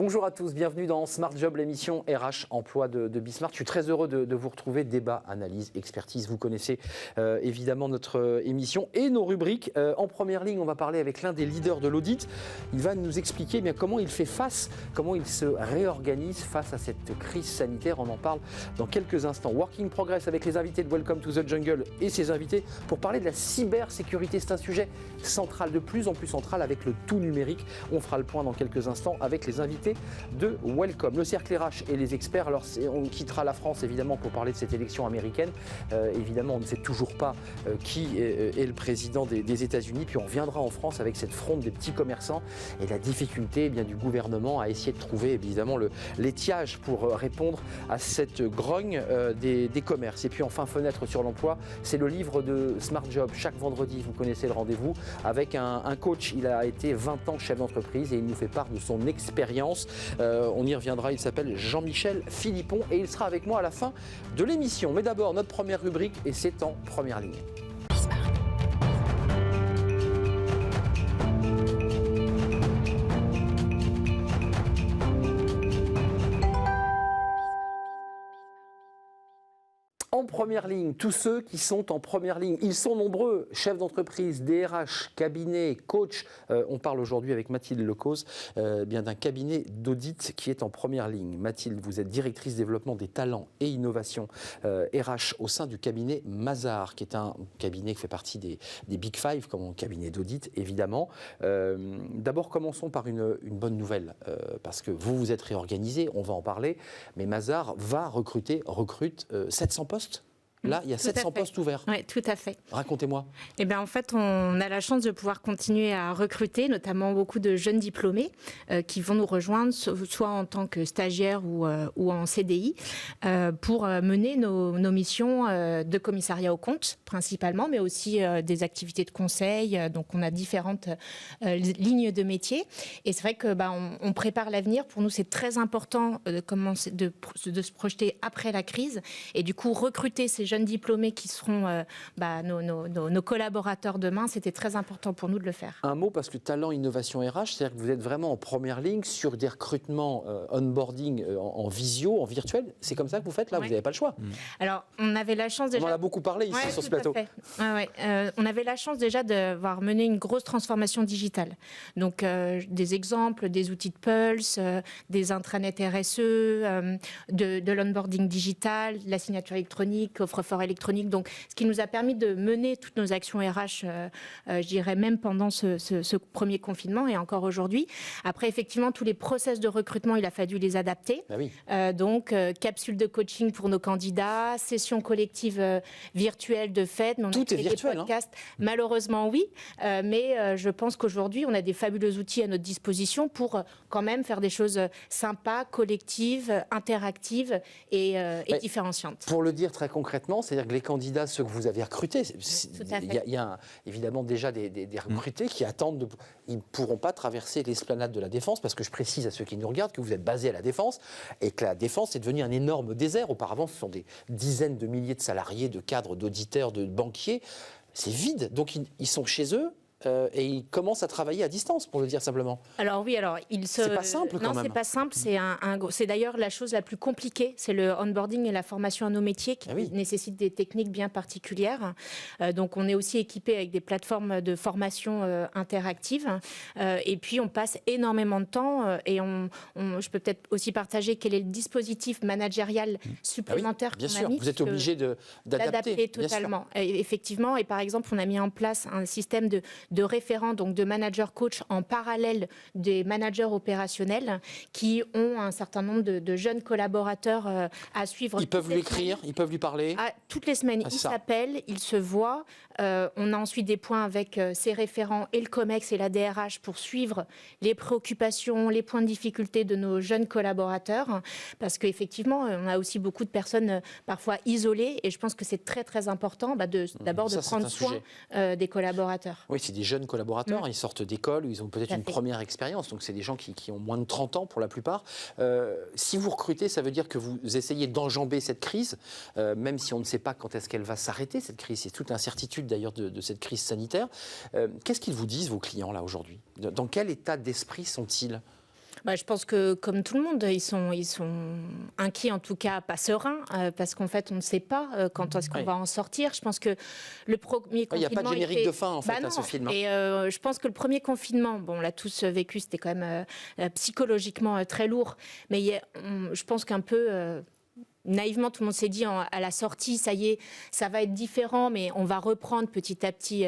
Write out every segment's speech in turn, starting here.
Bonjour à tous, bienvenue dans Smart Job, l'émission RH Emploi de Bismart. Je suis très heureux de vous retrouver. Débat, analyse, expertise. Vous connaissez évidemment notre émission et nos rubriques. En première ligne, on va parler avec l'un des leaders de l'audit. Il va nous expliquer comment il fait face, comment il se réorganise face à cette crise sanitaire. On en parle dans quelques instants. Working Progress avec les invités de Welcome to the Jungle et ses invités pour parler de la cybersécurité. C'est un sujet central, de plus en plus central avec le tout numérique. On fera le point dans quelques instants avec les invités de Welcome. Le cercle RH et les experts, alors on quittera la France évidemment pour parler de cette élection américaine. Évidemment, on ne sait toujours pas qui est le président des États-Unis. Puis on reviendra en France avec cette fronde des petits commerçants et la difficulté du gouvernement à essayer de trouver évidemment l'étiage pour répondre à cette grogne des commerces. Et puis enfin, fenêtre sur l'emploi, c'est le livre de Smart Job. Chaque vendredi, vous connaissez le rendez-vous avec un coach. Il a été 20 ans chef d'entreprise et il nous fait part de son expérience. On y reviendra, il s'appelle Jean-Michel Philippon et il sera avec moi à la fin de l'émission. Mais d'abord, notre première rubrique et c'est en première ligne. En première ligne, tous ceux qui sont en première ligne, ils sont nombreux, chefs d'entreprise, DRH, cabinets, coachs. On parle aujourd'hui avec Mathilde Lecause d'un cabinet d'audit qui est en première ligne. Mathilde, vous êtes directrice développement des talents et innovation RH au sein du cabinet Mazars, qui est un cabinet qui fait partie des Big Five, comme un cabinet d'audit évidemment. D'abord, commençons par une bonne nouvelle, parce que vous vous êtes réorganisé, on va en parler, mais Mazars recrute 700 postes. Là, il y a 700 postes ouverts. Oui, tout à fait. Racontez-moi. Eh bien, en fait, on a la chance de pouvoir continuer à recruter, notamment beaucoup de jeunes diplômés qui vont nous rejoindre, soit en tant que stagiaires ou en CDI, pour mener nos missions de commissariat aux comptes, principalement, mais aussi des activités de conseil. Donc, on a différentes lignes de métier. Et c'est vrai que on prépare l'avenir. Pour nous, c'est très important de se projeter après la crise. Et du coup, recruter ces jeunes diplômés qui seront nos collaborateurs demain, c'était très important pour nous de le faire. Un mot, parce que talent, innovation RH, c'est-à-dire que vous êtes vraiment en première ligne sur des recrutements onboarding en visio, en virtuel. C'est comme ça que vous faites là, Vous n'avez pas le choix. Alors, on avait la chance déjà... On en a beaucoup parlé ici sur ce plateau. On avait la chance déjà d'avoir mené une grosse transformation digitale. Donc, des exemples, des outils de Pulse, des intranets RSE, de l'onboarding digital, de la signature électronique, offre fort électronique, donc ce qui nous a permis de mener toutes nos actions RH, je dirais même pendant ce premier confinement et encore aujourd'hui. Après, effectivement, tous les process de recrutement, il a fallu les adapter. Ah oui. Donc, capsule de coaching pour nos candidats, session collective virtuelle de fête. Tout est virtuel. Podcasts. Malheureusement, oui. Mais je pense qu'aujourd'hui, on a des fabuleux outils à notre disposition pour quand même faire des choses sympas, collectives, interactives et différenciantes. Pour le dire très concrètement, c'est-à-dire que les candidats, ceux que vous avez recrutés, il y a évidemment déjà des recrutés qui attendent, ils ne pourront pas traverser l'esplanade de la Défense, parce que je précise à ceux qui nous regardent que vous êtes basé à la Défense et que la Défense est devenue un énorme désert. Auparavant, ce sont des dizaines de milliers de salariés, de cadres, d'auditeurs, de banquiers. C'est vide, donc ils sont chez eux. Et ils commencent à travailler à distance, pour le dire simplement. Alors oui, c'est pas simple quand même. Non, c'est pas simple. C'est d'ailleurs la chose la plus compliquée. C'est le onboarding et la formation à nos métiers qui nécessitent des techniques bien particulières. Donc on est aussi équipé avec des plateformes de formation interactives. Et puis on passe énormément de temps. Et je peux peut-être aussi partager quel est le dispositif managérial supplémentaire bien qu'on sûr. a mis. Vous êtes obligé d'adapter totalement. Et effectivement. Et par exemple, on a mis en place un système de référents, donc de managers coach en parallèle des managers opérationnels qui ont un certain nombre de jeunes collaborateurs à suivre. Ils peuvent lui écrire, ils peuvent lui parler. Toutes les semaines, ils s'appellent, ils se voient. On a ensuite des points avec ces référents et le COMEX et la DRH pour suivre les préoccupations, les points de difficulté de nos jeunes collaborateurs. Parce qu'effectivement, on a aussi beaucoup de personnes parfois isolées et je pense que c'est très très important d'abord de prendre soin des collaborateurs. Oui, c'est des jeunes collaborateurs, ils sortent d'école, ils ont peut-être une première expérience, donc c'est des gens qui ont moins de 30 ans pour la plupart. Si vous recrutez, ça veut dire que vous essayez d'enjamber cette crise, même si on ne sait pas quand est-ce qu'elle va s'arrêter, cette crise. C'est toute incertitude d'ailleurs de cette crise sanitaire. Qu'est-ce qu'ils vous disent, vos clients, là, aujourd'hui ? Dans quel état d'esprit sont-ils ? Je pense que, comme tout le monde, ils sont inquiets, en tout cas pas sereins, parce qu'en fait, on ne sait pas quand est-ce qu'on va en sortir. Je pense que le premier confinement... Il n'y a pas de générique de fin, en fait, à ce film. Et je pense que le premier confinement, on l'a tous vécu, c'était quand même psychologiquement très lourd. Mais je pense qu'un peu... naïvement, tout le monde s'est dit à la sortie, ça y est, ça va être différent, mais on va reprendre petit à petit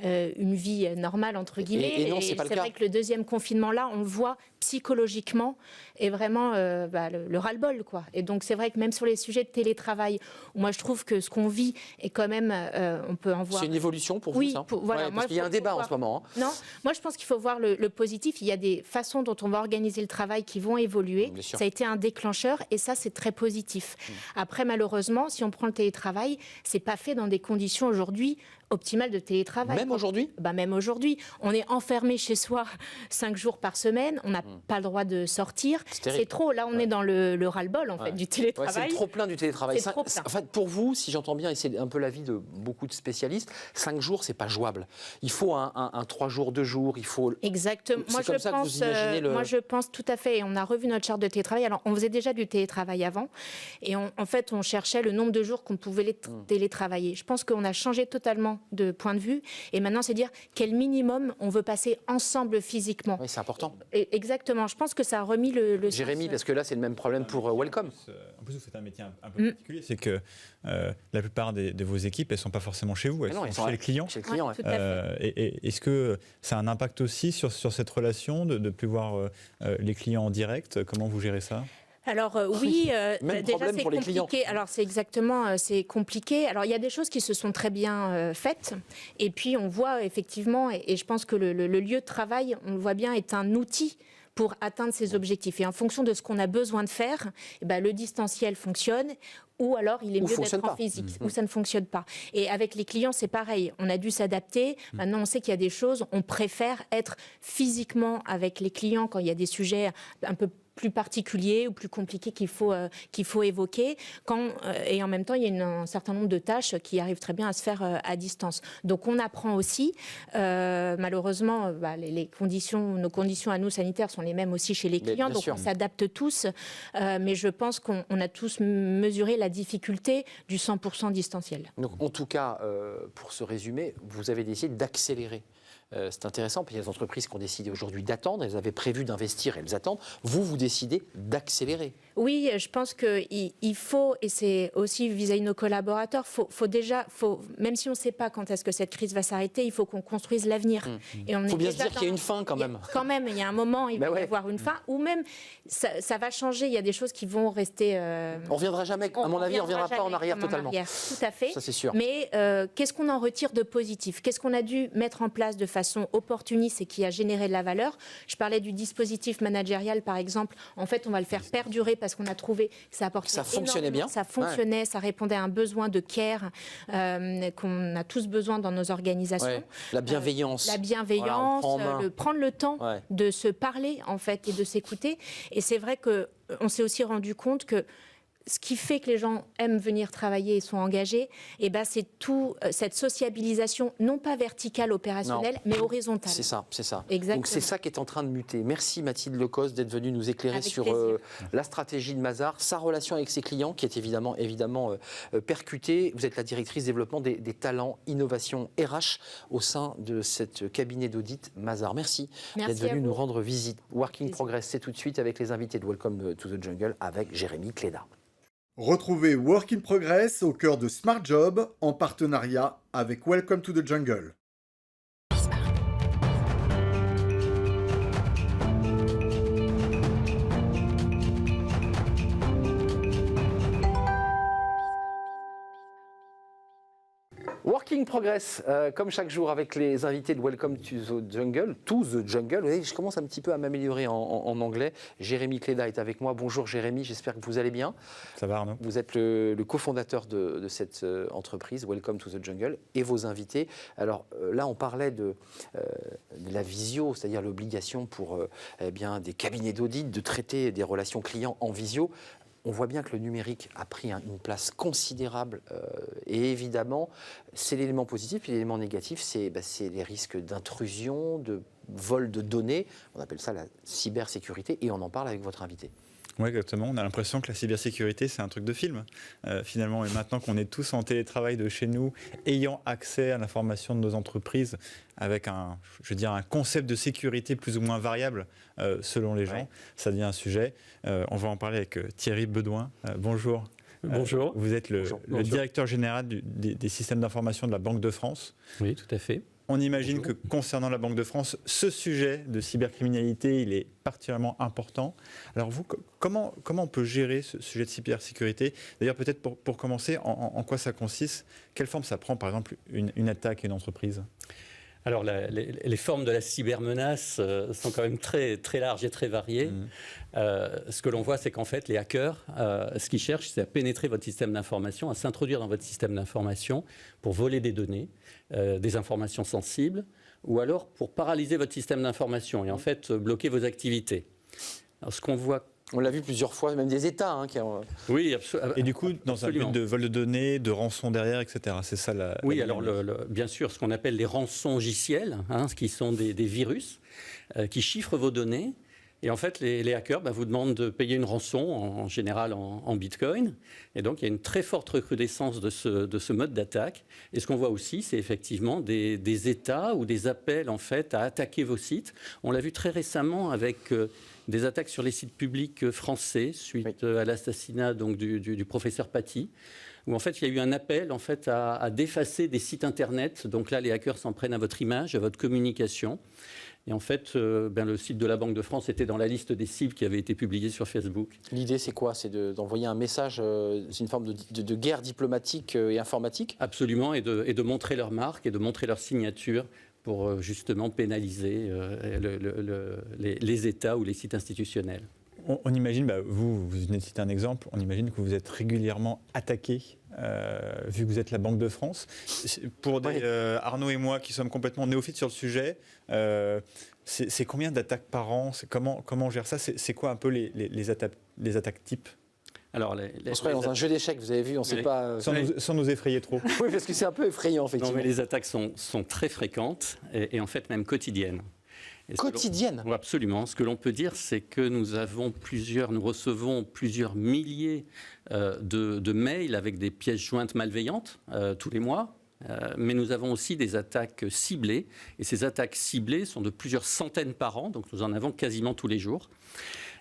une vie normale, entre guillemets. Et non, c'est vrai que le deuxième confinement, là, on le voit psychologiquement, est vraiment le ras-le-bol, quoi. Et donc, c'est vrai que même sur les sujets de télétravail, où moi, je trouve que ce qu'on vit est quand même, on peut en voir... C'est une évolution pour vous, ça voilà. Parce qu'il y a un débat en ce moment. Hein. Non, moi, je pense qu'il faut voir le positif. Il y a des façons dont on va organiser le travail qui vont évoluer. Ça a été un déclencheur, et ça, c'est très positif. Après, malheureusement, si on prend le télétravail, c'est pas fait dans des conditions aujourd'hui optimales de télétravail. Même aujourd'hui ? Même aujourd'hui. On est enfermé chez soi 5 jours par semaine, on n'a pas le droit de sortir. C'est trop. Là, on est dans le ras-le-bol, en fait, du télétravail. C'est trop plein du télétravail. C'est trop plein. En fait, pour vous, si j'entends bien, et c'est un peu l'avis de beaucoup de spécialistes, 5 jours, c'est pas jouable. Il faut un 3 jours, 2 jours, il faut... Exactement. Moi, je pense tout à fait. Et on a revu notre charte de télétravail. Alors, on faisait déjà du télétravail avant. Et en fait, on cherchait le nombre de jours qu'on pouvait télétravailler. Je pense qu'on a changé totalement de point de vue. Et maintenant, c'est dire quel minimum on veut passer ensemble physiquement. Oui, c'est important. Exactement. Je pense que ça a remis le Jérémy, sens. parce que là, c'est le même problème pour Welcome. En plus, vous faites un métier un peu particulier. C'est que la plupart de vos équipes, elles ne sont pas forcément chez vous. Elles sont chez les clients. Chez le client, tout à fait. Et est-ce que ça a un impact aussi sur cette relation de ne plus voir les clients en direct ? Comment vous gérez ça ? Alors oui, même déjà problème c'est pour les compliqué. clients. Alors c'est compliqué. Alors il y a des choses qui se sont très bien faites, et puis on voit effectivement, et je pense que le lieu de travail, on le voit bien, est un outil pour atteindre ces objectifs. Et en fonction de ce qu'on a besoin de faire, le distanciel fonctionne. Ou alors, il est mieux d'être en physique, ou ça ne fonctionne pas. Et avec les clients, c'est pareil. On a dû s'adapter. Maintenant, on sait qu'il y a des choses, on préfère être physiquement avec les clients quand il y a des sujets un peu plus particuliers ou plus compliqués qu'il faut évoquer. Et en même temps, il y a un certain nombre de tâches qui arrivent très bien à se faire à distance. Donc, on apprend aussi. Malheureusement, nos conditions à nous sanitaires sont les mêmes aussi chez les clients. Donc, on s'adapte tous. Mais je pense qu'on a tous mesuré la difficulté du 100% distanciel. Donc, en tout cas, pour se résumer, vous avez décidé d'accélérer. C'est intéressant, puis il y a des entreprises qui ont décidé aujourd'hui d'attendre, elles avaient prévu d'investir, elles attendent. Vous décidez d'accélérer. Oui, je pense qu'il faut, et c'est aussi vis-à-vis de nos collaborateurs, même si on ne sait pas quand est-ce que cette crise va s'arrêter, il faut qu'on construise l'avenir. Il faut bien se dire qu'il y a une fin quand même. Il y a un moment, il va y avoir une fin, ou même ça va changer, il y a des choses qui vont rester... On ne reviendra jamais, à mon avis, on ne reviendra pas en arrière totalement. Tout à fait. Ça, c'est sûr. Mais qu'est-ce qu'on en retire de positif ? Qu'est-ce qu'on a dû mettre en place de façon opportuniste et qui a généré de la valeur ? Je parlais du dispositif managérial, par exemple. En fait, on va le faire perdurer parce qu'on a trouvé que ça apportait ça fonctionnait bien. Ça fonctionnait, ça répondait à un besoin de care qu'on a tous besoin dans nos organisations. Ouais. La bienveillance. Prendre le temps de se parler, en fait, et de s'écouter. Et c'est vrai qu'on s'est aussi rendu compte que ce qui fait que les gens aiment venir travailler et sont engagés, c'est tout cette sociabilisation, non pas verticale, opérationnelle, mais horizontale. C'est ça. Exactement. Donc c'est ça qui est en train de muter. Merci Mathilde Lecoz d'être venue nous éclairer sur la stratégie de Mazars, sa relation avec ses clients, qui est évidemment percutée. Vous êtes la directrice développement des talents, innovation RH au sein de cette cabinet d'audit Mazars. Merci d'être venue nous rendre visite. Working Progress, c'est tout de suite avec les invités de Welcome to the Jungle avec Jérémy Cléda. Retrouvez Work in Progress au cœur de Smart Job en partenariat avec Welcome to the Jungle. Working Progress, comme chaque jour avec les invités de Welcome to the Jungle. Vous voyez, je commence un petit peu à m'améliorer en anglais. Jérémy Cléda est avec moi. Bonjour Jérémy, j'espère que vous allez bien. Ça va Arnaud. Vous êtes le cofondateur de cette entreprise, Welcome to the Jungle, et vos invités. Alors là, on parlait de la visio, c'est-à-dire l'obligation pour des cabinets d'audit de traiter des relations clients en visio. on voit bien que le numérique a pris une place considérable et évidemment, c'est l'élément positif et l'élément négatif, c'est les risques d'intrusion, de vol de données. On appelle ça la cybersécurité et on en parle avec votre invité. Oui, exactement. On a l'impression que la cybersécurité, c'est un truc de film, finalement. Et maintenant qu'on est tous en télétravail de chez nous, ayant accès à l'information de nos entreprises, avec un concept de sécurité plus ou moins variable selon les gens, ça devient un sujet. On va en parler avec Thierry Bedouin. Bonjour. Bonjour. Vous êtes le directeur général des systèmes d'information de la Banque de France. Oui, tout à fait. On imagine que concernant la Banque de France, ce sujet de cybercriminalité, il est particulièrement important. Alors vous, comment on peut gérer ce sujet de cybersécurité? D'ailleurs, peut-être pour commencer, en quoi ça consiste? Quelle forme ça prend, par exemple, une attaque à une entreprise? Alors, les formes de la cybermenace sont quand même très, très larges et très variées. Ce que l'on voit, c'est qu'en fait, les hackers, ce qu'ils cherchent, c'est à pénétrer votre système d'information, à s'introduire dans votre système d'information pour voler des données, des informations sensibles, ou alors pour paralyser votre système d'information et en fait bloquer vos activités. Alors, ce qu'on voit... On l'a vu plusieurs fois, même des États qui ont... Oui, et du coup, dans absolument. Un but de vol de données, de rançon derrière, etc. C'est ça la... Oui, alors bien sûr, ce qu'on appelle les rançongiciels, ce qui sont des virus qui chiffrent vos données. Et en fait, les hackers vous demandent de payer une rançon, en général en bitcoin. Et donc, il y a une très forte recrudescence de ce mode d'attaque. Et ce qu'on voit aussi, c'est effectivement des États ou des appels en fait, à attaquer vos sites. On l'a vu très récemment avec des attaques sur les sites publics français suite à l'assassinat donc, du professeur Paty, où en fait, il y a eu un appel en fait, à défacer des sites Internet. Donc là, les hackers s'en prennent à votre image, à votre communication. Et en fait, le site de la Banque de France était dans la liste des cibles qui avaient été publiées sur Facebook. L'idée, c'est quoi? C'est d'envoyer un message, c'est une forme de guerre diplomatique et informatique? Absolument, et de montrer leur marque et de montrer leur signature pour justement pénaliser les États ou les sites institutionnels. On imagine, vous venez de citer un exemple, on imagine que vous êtes régulièrement attaqué, vu que vous êtes la Banque de France. Pour Arnaud et moi qui sommes complètement néophytes sur le sujet, c'est combien d'attaques par an? Comment on gère ça? C'est quoi un peu les attaques types? Alors, on serait dans un jeu d'échecs, vous avez vu, on ne sait pas... Sans nous effrayer trop. Oui, parce que c'est un peu effrayant, effectivement. Non, mais les attaques sont très fréquentes et en fait même quotidiennes. Quotidienne? Oui, absolument. Ce que l'on peut dire, c'est que nous recevons plusieurs milliers de mails avec des pièces jointes malveillantes tous les mois. Mais nous avons aussi des attaques ciblées. Et ces attaques ciblées sont de plusieurs centaines par an. Donc nous en avons quasiment tous les jours.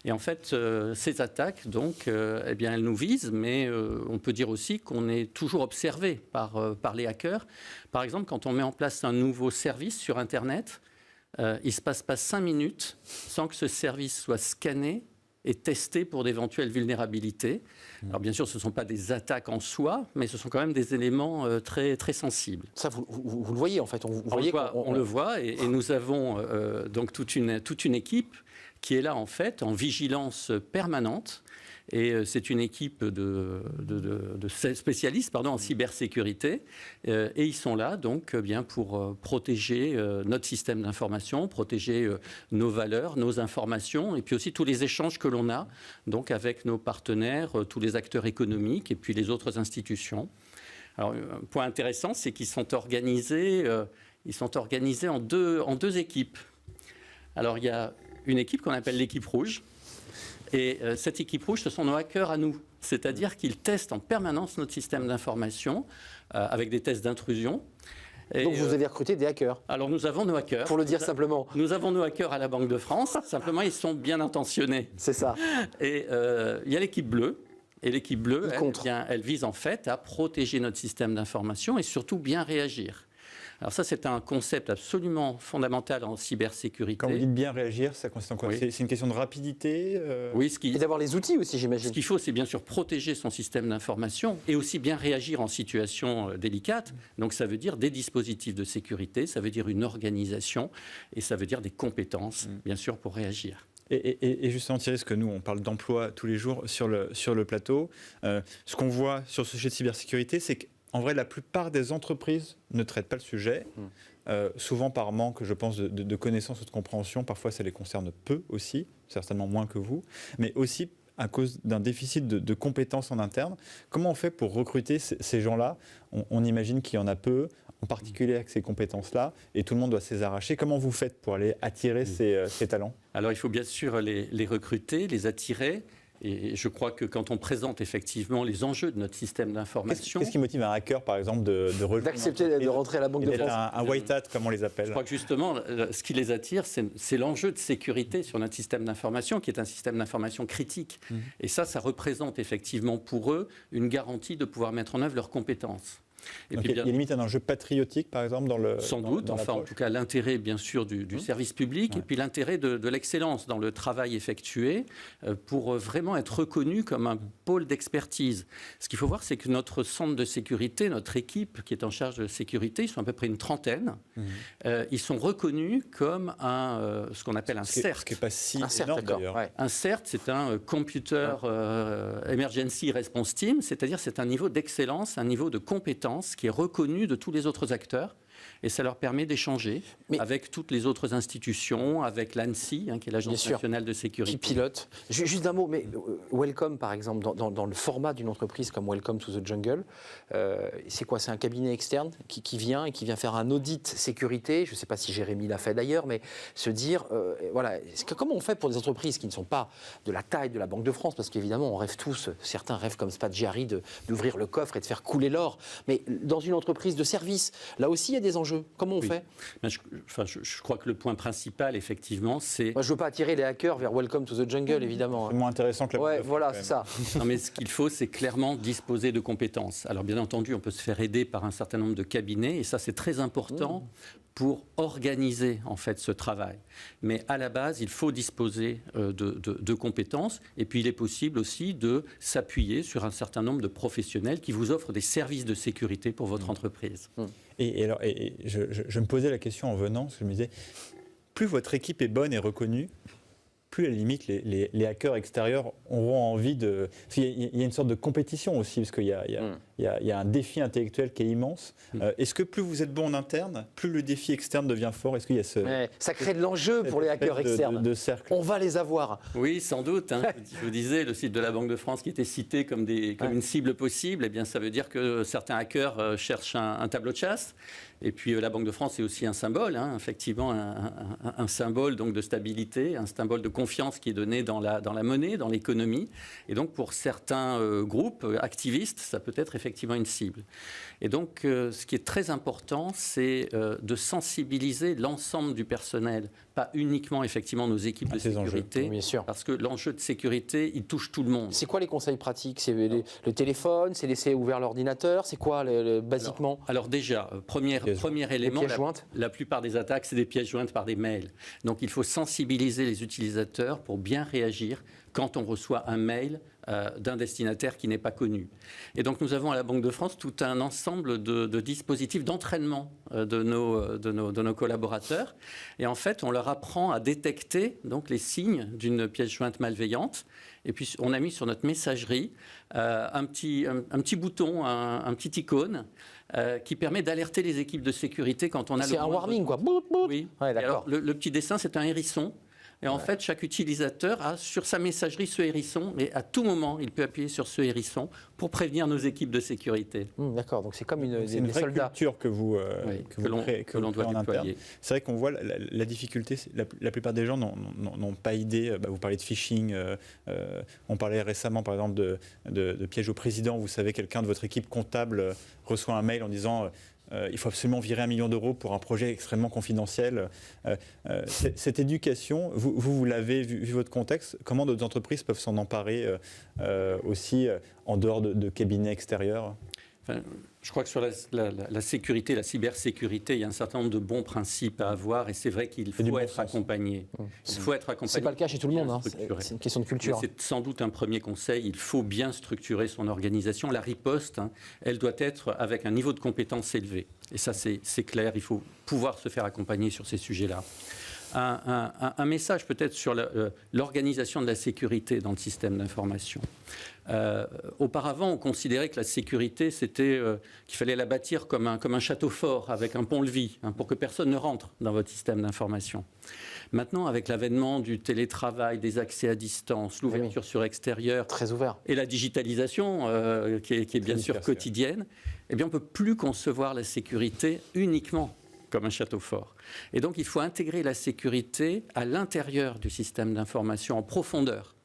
Et en fait, ces attaques, donc, elles nous visent, mais on peut dire aussi qu'on est toujours observé par les hackers. Par exemple, quand on met en place un nouveau service sur Internet, il ne se passe pas 5 minutes sans que ce service soit scanné et testé pour d'éventuelles vulnérabilités. Alors bien sûr, ce ne sont pas des attaques en soi, mais ce sont quand même des éléments très, très sensibles. Ça, vous le voyez en fait. On le voit et nous avons donc toute une équipe qui est là en fait en vigilance permanente. Et c'est une équipe de spécialistes en cybersécurité. Et ils sont là donc bien pour protéger notre système d'information, protéger nos valeurs, nos informations, et puis aussi tous les échanges que l'on a donc avec nos partenaires, tous les acteurs économiques et puis les autres institutions. Alors, un point intéressant, c'est qu'ils sont organisés en deux équipes. Alors, il y a une équipe qu'on appelle l'équipe rouge. Et cette équipe rouge, ce sont nos hackers à nous. C'est-à-dire qu'ils testent en permanence notre système d'information avec des tests d'intrusion. Et donc vous avez recruté des hackers? Alors nous avons nos hackers. Pour le dire simplement. Nous avons nos hackers à la Banque de France. Simplement, ils sont bien intentionnés. C'est ça. Et il y a l'équipe bleue. Et l'équipe bleue, elle vise en fait à protéger notre système d'information et surtout bien réagir. Alors ça, c'est un concept absolument fondamental en cybersécurité. Quand vous dites bien réagir, ça consiste en quoi? Oui. C'est une question de rapidité Oui, et d'avoir les outils aussi, j'imagine. Ce qu'il faut, c'est bien sûr protéger son système d'information et aussi bien réagir en situation délicate. Donc ça veut dire des dispositifs de sécurité, ça veut dire une organisation et ça veut dire des compétences, bien sûr, pour réagir. Et justement, Thierry, parce que nous, on parle d'emploi tous les jours sur le plateau. Ce qu'on voit sur ce sujet de cybersécurité, c'est qu'en vrai, la plupart des entreprises ne traitent pas le sujet, souvent par manque, je pense, de connaissances ou de compréhension. Parfois, ça les concerne peu aussi, certainement moins que vous, mais aussi à cause d'un déficit de compétences en interne. Comment on fait pour recruter ces gens-là? On imagine qu'il y en a peu, en particulier avec ces compétences-là, et tout le monde doit se les arracher. Comment vous faites pour aller attirer ces talents? Alors il faut bien sûr les recruter, les attirer. Et je crois que quand on présente effectivement les enjeux de notre système d'information... Qu'est-ce qui motive un hacker, par exemple, d'accepter de rentrer à la Banque de France? Un white hat, comme on les appelle. Je crois que justement, ce qui les attire, c'est l'enjeu de sécurité sur notre système d'information, qui est un système d'information critique. Et ça représente effectivement pour eux une garantie de pouvoir mettre en œuvre leurs compétences. Donc il y a limite un enjeu patriotique, par exemple, dans le... Sans doute, enfin en tout cas l'intérêt bien sûr du service public, et puis l'intérêt de l'excellence dans le travail effectué pour vraiment être reconnu comme un pôle d'expertise. Ce qu'il faut voir, c'est que notre centre de sécurité, notre équipe qui est en charge de sécurité, ils sont à peu près une trentaine, ils sont reconnus comme ce qu'on appelle un CERT. Ce qui n'est pas si énorme d'ailleurs. Ouais. Un CERT, c'est un Computer Emergency Response Team, c'est-à-dire c'est un niveau d'excellence, un niveau de compétence qui est reconnu de tous les autres acteurs, et ça leur permet d'échanger avec toutes les autres institutions, avec l'ANSSI, qui est l'Agence nationale de sécurité. Qui pilote. Juste un mot, mais Welcome, par exemple, dans le format d'une entreprise comme Welcome to the Jungle, c'est quoi? C'est un cabinet externe qui vient et qui vient faire un audit sécurité. Je ne sais pas si Jérémy l'a fait d'ailleurs, mais se dire, voilà, comment on fait pour des entreprises qui ne sont pas de la taille de la Banque de France, parce qu'évidemment, on rêve tous, certains rêvent comme Spadgiari d'ouvrir le coffre et de faire couler l'or, mais dans une entreprise de service, là aussi, il y a des enjeux. Comment on fait? Je crois que le point principal, effectivement, c'est... Moi, je ne veux pas attirer les hackers vers Welcome to the Jungle, évidemment. C'est moins intéressant que la... Ouais, voilà, c'est ça. Non, mais ce qu'il faut, c'est clairement disposer de compétences. Alors, bien entendu, on peut se faire aider par un certain nombre de cabinets, et ça, c'est très important pour organiser, en fait, ce travail. Mais à la base, il faut disposer de compétences, et puis il est possible aussi de s'appuyer sur un certain nombre de professionnels qui vous offrent des services de sécurité pour votre entreprise. Et je me posais la question en venant, parce que je me disais, plus votre équipe est bonne et reconnue, plus à la limite les hackers extérieurs auront envie de... Il y a une sorte de compétition aussi, parce qu'il y a un défi intellectuel qui est immense. Est-ce que plus vous êtes bon en interne, plus le défi externe devient fort? Est-ce qu'il y a ça crée de l'enjeu pour les hackers externes. De cercle. On va les avoir. Oui, sans doute. Je vous disais, le site de la Banque de France qui était cité comme une cible possible, eh bien, ça veut dire que certains hackers cherchent un tableau de chasse. Et puis la Banque de France est aussi un symbole, effectivement, un symbole donc, de stabilité, un symbole de confiance qui est donné dans la monnaie, dans l'économie. Et donc pour certains groupes activistes, ça peut être effectivement une cible. Et donc ce qui est très important, c'est de sensibiliser l'ensemble du personnel, pas uniquement effectivement nos équipes de sécurité, oui, bien sûr. Parce que l'enjeu de sécurité, il touche tout le monde. C'est quoi les conseils pratiques? C'est le téléphone, c'est laisser ouvert l'ordinateur, c'est quoi basiquement? Alors déjà, premier élément, la plupart des attaques, c'est des pièces jointes par des mails. Donc il faut sensibiliser les utilisateurs pour bien réagir quand on reçoit un mail d'un destinataire qui n'est pas connu. Et donc nous avons à la Banque de France tout un ensemble de dispositifs d'entraînement de nos collaborateurs. Et en fait, on leur apprend à détecter donc, les signes d'une pièce jointe malveillante. Et puis on a mis sur notre messagerie un petit bouton, un petit icône qui permet d'alerter les équipes de sécurité quand on a C'est un warning, quoi. Bout, bout. Oui. Ouais, d'accord. Alors, le petit dessin, c'est un hérisson. Et en fait, chaque utilisateur a sur sa messagerie ce hérisson, mais à tout moment, il peut appuyer sur ce hérisson pour prévenir nos équipes de sécurité. D'accord, donc c'est comme c'est une vraie soldats. culture que vous que l'on doit déployer. C'est vrai qu'on voit la difficulté, la plupart des gens n'ont pas idée. Vous parlez de phishing, on parlait récemment par exemple de piège au président. Vous savez, quelqu'un de votre équipe comptable reçoit un mail en disant... il faut absolument virer 1 million d'euros pour un projet extrêmement confidentiel. Cette éducation, vous l'avez vu votre contexte, comment d'autres entreprises peuvent s'en emparer aussi en dehors de cabinets extérieurs? Je crois que sur la sécurité, la cybersécurité, il y a un certain nombre de bons principes à avoir et c'est vrai qu'il faut être accompagné. Il faut être accompagné. C'est pas le cas chez tout le monde, c'est une question de culture. C'est sans doute un premier conseil, il faut bien structurer son organisation. La riposte, elle doit être avec un niveau de compétence élevé. Et ça, c'est clair, il faut pouvoir se faire accompagner sur ces sujets-là. Un message peut-être sur l'organisation de la sécurité dans le système d'information. Auparavant, on considérait que la sécurité, c'était qu'il fallait la bâtir comme un château fort avec un pont-levis, pour que personne ne rentre dans votre système d'information. Maintenant, avec l'avènement du télétravail, des accès à distance, l'ouverture sur extérieur, très ouvert, et la digitalisation qui est bien sûr quotidienne, eh bien, on ne peut plus concevoir la sécurité uniquement comme un château fort. Et donc, il faut intégrer la sécurité à l'intérieur du système d'information en profondeur.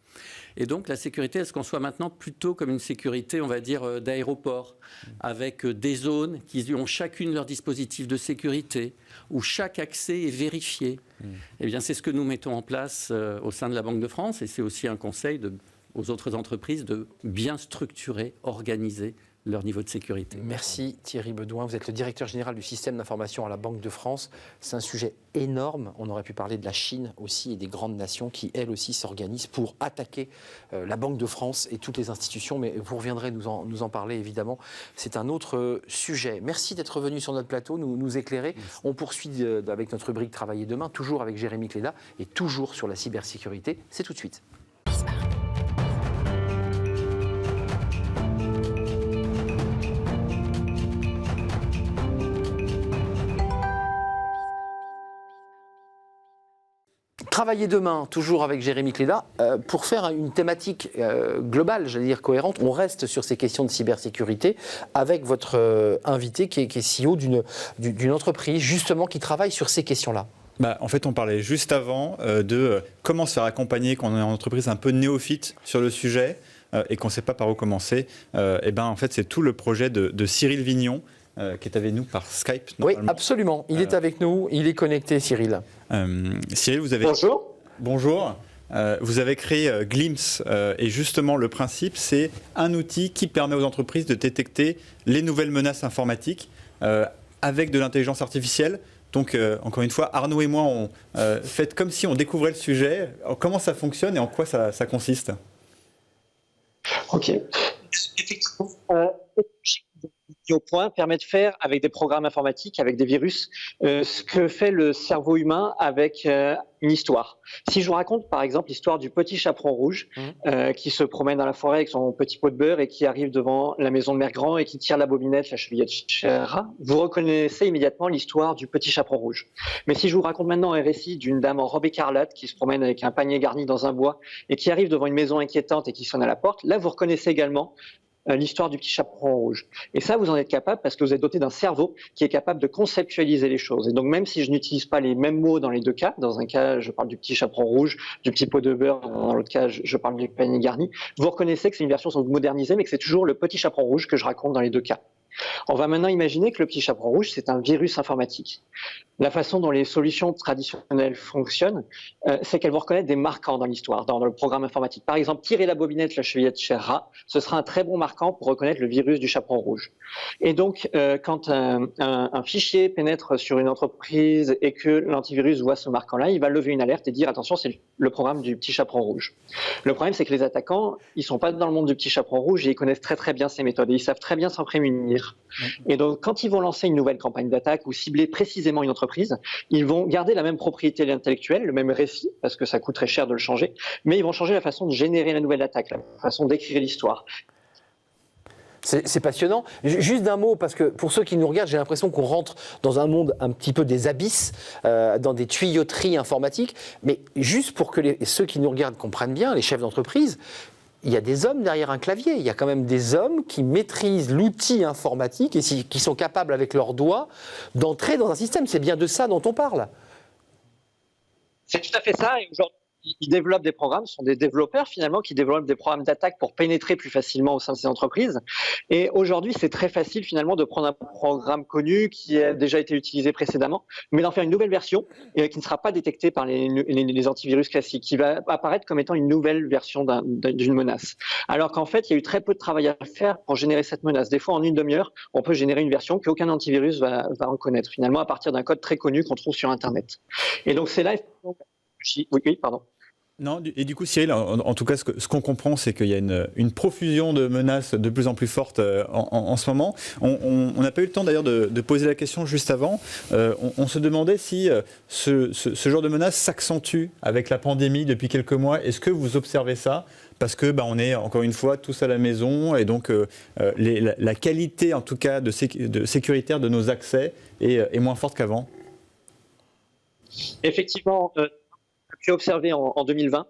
Et donc, la sécurité, elle se conçoit maintenant plutôt comme une sécurité, on va dire, d'aéroport, avec des zones qui ont chacune leur dispositif de sécurité, où chaque accès est vérifié. Eh bien, c'est ce que nous mettons en place au sein de la Banque de France, et c'est aussi un conseil aux autres entreprises de bien structurer, organiser leur niveau de sécurité. Merci Thierry Bedouin, vous êtes le directeur général du système d'information à la Banque de France. C'est un sujet énorme, on aurait pu parler de la Chine aussi et des grandes nations qui elles aussi s'organisent pour attaquer la Banque de France et toutes les institutions, mais vous reviendrez nous en parler évidemment, c'est un autre sujet. Merci d'être venu sur notre plateau, nous éclairer. Merci. On poursuit avec notre rubrique Travailler demain, toujours avec Jérémy Cléda et toujours sur la cybersécurité, c'est tout de suite. Travailler demain, toujours avec Jérémy Cléda, pour faire une thématique globale, j'allais dire cohérente. On reste sur ces questions de cybersécurité avec votre invité qui est CEO d'une entreprise justement qui travaille sur ces questions-là. En fait, on parlait juste avant de comment se faire accompagner quand on est en entreprise un peu néophyte sur le sujet et qu'on ne sait pas par où commencer. En fait, c'est tout le projet de Cyril Vignon, qui est avec nous par Skype. Oui, absolument. Il est avec nous, il est connecté, Cyril. Cyril, vous avez... Bonjour. Bonjour. Vous avez créé Glimpse et justement le principe, c'est un outil qui permet aux entreprises de détecter les nouvelles menaces informatiques avec de l'intelligence artificielle. Donc, encore une fois, Arnaud et moi, on fait comme si on découvrait le sujet. Comment ça fonctionne et en quoi ça consiste? Ok. Effectivement, au point permet de faire avec des programmes informatiques, avec des virus, ce que fait le cerveau humain avec une histoire. Si je vous raconte par exemple l'histoire du petit chaperon rouge qui se promène dans la forêt avec son petit pot de beurre et qui arrive devant la maison de Mère Grand et qui tire la bobinette, la chevillette rat, vous reconnaissez immédiatement l'histoire du petit chaperon rouge. Mais si je vous raconte maintenant un récit d'une dame en robe écarlate qui se promène avec un panier garni dans un bois et qui arrive devant une maison inquiétante et qui sonne à la porte, là vous reconnaissez également l'histoire du petit chaperon rouge. Et ça, vous en êtes capable parce que vous êtes doté d'un cerveau qui est capable de conceptualiser les choses. Et donc, même si je n'utilise pas les mêmes mots dans les deux cas, dans un cas, je parle du petit chaperon rouge, du petit pot de beurre, dans l'autre cas, je parle du panier garni, vous reconnaissez que c'est une version sans doute modernisée, mais que c'est toujours le petit chaperon rouge que je raconte dans les deux cas. On va maintenant imaginer que le petit chaperon rouge, c'est un virus informatique. La façon dont les solutions traditionnelles fonctionnent, c'est qu'elles vont reconnaître des marquants dans l'histoire, dans le programme informatique. Par exemple, tirer la bobinette, la chevillette rat, ce sera un très bon marquant pour reconnaître le virus du chaperon rouge. Et donc, quand un fichier pénètre sur une entreprise et que l'antivirus voit ce marquant-là, il va lever une alerte et dire « attention, c'est le programme du petit chaperon rouge ». Le problème, c'est que les attaquants, ils ne sont pas dans le monde du petit chaperon rouge et ils connaissent très très bien ces méthodes et ils savent très bien s'en prémunir. Et donc, quand ils vont lancer une nouvelle campagne d'attaque ou cibler précisément une entreprise, ils vont garder la même propriété intellectuelle, le même récit, parce que ça coûte très cher de le changer, mais ils vont changer la façon de générer la nouvelle attaque, la façon d'écrire l'histoire. C'est passionnant. Juste d'un mot, parce que pour ceux qui nous regardent, j'ai l'impression qu'on rentre dans un monde un petit peu des abysses, dans des tuyauteries informatiques. Mais juste pour que ceux qui nous regardent comprennent bien, les chefs d'entreprise, il y a des hommes derrière un clavier. Il y a quand même des hommes qui maîtrisent l'outil informatique et qui sont capables, avec leurs doigts, d'entrer dans un système. C'est bien de ça dont on parle. C'est tout à fait ça. Et aujourd'hui, ils développent des programmes, ce sont des développeurs finalement qui développent des programmes d'attaque pour pénétrer plus facilement au sein de ces entreprises. Et aujourd'hui, c'est très facile finalement de prendre un programme connu qui a déjà été utilisé précédemment, mais d'en faire une nouvelle version qui ne sera pas détectée par les antivirus classiques, qui va apparaître comme étant une nouvelle version d'une menace. Alors qu'en fait, il y a eu très peu de travail à faire pour générer cette menace. Des fois, en une demi-heure, on peut générer une version qu'aucun antivirus va reconnaître finalement à partir d'un code très connu qu'on trouve sur Internet. Et donc c'est là... Oui, pardon. Non, et du coup, Cyril, en tout cas, ce qu'on comprend, c'est qu'il y a une profusion de menaces de plus en plus fortes en ce moment. On n'a pas eu le temps d'ailleurs de poser la question juste avant. On se demandait si ce genre de menaces s'accentue avec la pandémie depuis quelques mois. Est-ce que vous observez ça ? Parce que on est encore une fois tous à la maison et donc la qualité, en tout cas, de sécuritaire de nos accès est moins forte qu'avant. Effectivement, pu observer en 2020,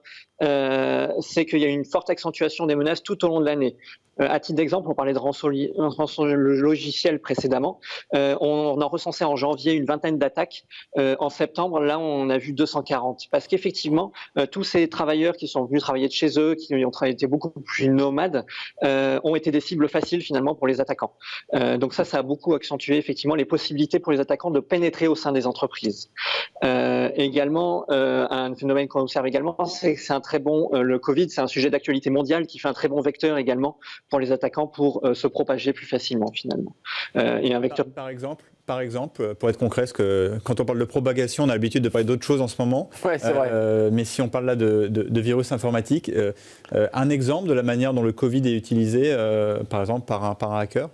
c'est qu'il y a une forte accentuation des menaces tout au long de l'année. À titre d'exemple, on parlait de rançon logiciel précédemment. On en recensait en janvier une vingtaine d'attaques. En septembre, là, on a vu 240. Parce qu'effectivement, tous ces travailleurs qui sont venus travailler de chez eux, qui ont été beaucoup plus nomades, ont été des cibles faciles finalement pour les attaquants. Donc ça a beaucoup accentué effectivement les possibilités pour les attaquants de pénétrer au sein des entreprises. Également, un phénomène qu'on observe également, c'est que c'est un très bon, le Covid, c'est un sujet d'actualité mondiale qui fait un très bon vecteur également pour les attaquants pour se propager plus facilement finalement. Et un vecteur... Par exemple, pour être concret, parce que quand on parle de propagation, on a l'habitude de parler d'autres choses en ce moment. Ouais, c'est vrai. Mais si on parle là de virus informatiques, un exemple de la manière dont le Covid est utilisé, par exemple, par un hacker ?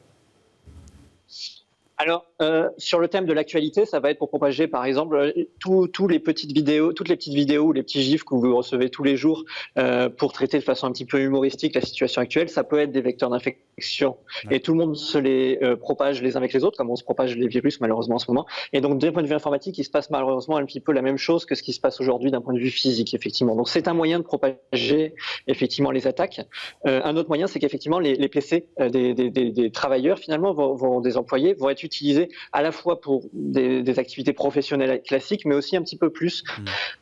Alors, sur le thème de l'actualité, ça va être pour propager, par exemple, toutes les petites vidéos ou les petits gifs que vous recevez tous les jours pour traiter de façon un petit peu humoristique la situation actuelle. Ça peut être des vecteurs d'infection. Ouais. Et tout le monde se les propage les uns avec les autres, comme on se propage les virus malheureusement en ce moment. Et donc, d'un point de vue informatique, il se passe malheureusement un petit peu la même chose que ce qui se passe aujourd'hui d'un point de vue physique, effectivement. Donc, c'est un moyen de propager effectivement les attaques. Un autre moyen, c'est qu'effectivement les PC des travailleurs, finalement, des employés, vont être utilisés à la fois pour des activités professionnelles classiques, mais aussi un petit peu plus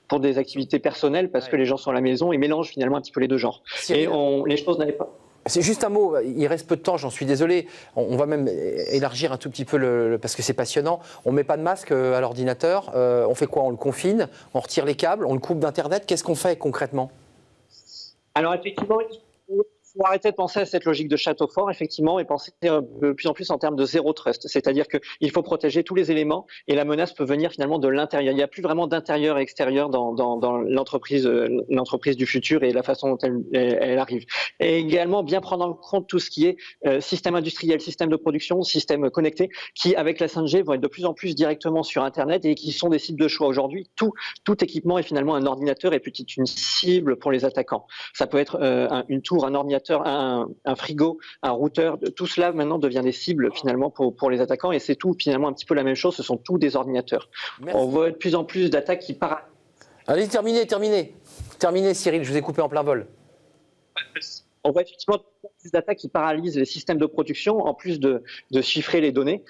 pour des activités personnelles, parce que les gens sont à la maison et mélangent finalement un petit peu les deux genres. Et les choses n'allaient pas. C'est juste un mot, il reste peu de temps, j'en suis désolé. On va même élargir un tout petit peu, parce que c'est passionnant. On ne met pas de masque à l'ordinateur, on fait quoi ? On le confine, on retire les câbles, on le coupe d'Internet. Qu'est-ce qu'on fait concrètement ? Alors effectivement, il faut arrêter de penser à cette logique de château fort, effectivement, et penser de plus en plus en termes de zéro trust. C'est-à-dire qu'il faut protéger tous les éléments et la menace peut venir finalement de l'intérieur. Il n'y a plus vraiment d'intérieur et extérieur dans l'entreprise du futur et la façon dont elle arrive. Et également, bien prendre en compte tout ce qui est système industriel, système de production, système connecté, qui, avec la 5G, vont être de plus en plus directement sur Internet et qui sont des cibles de choix. Aujourd'hui, tout équipement est finalement un ordinateur et peut-être une cible pour les attaquants. Ça peut être une tour, un ordinateur, un frigo, un routeur, tout cela maintenant devient des cibles finalement pour les attaquants et c'est tout finalement un petit peu la même chose, ce sont tous des ordinateurs. Merci. On voit de plus en plus d'attaques qui paralysent. Allez, terminez Cyril, je vous ai coupé en plein vol. On voit effectivement des attaques qui paralysent les systèmes de production en plus de chiffrer les données.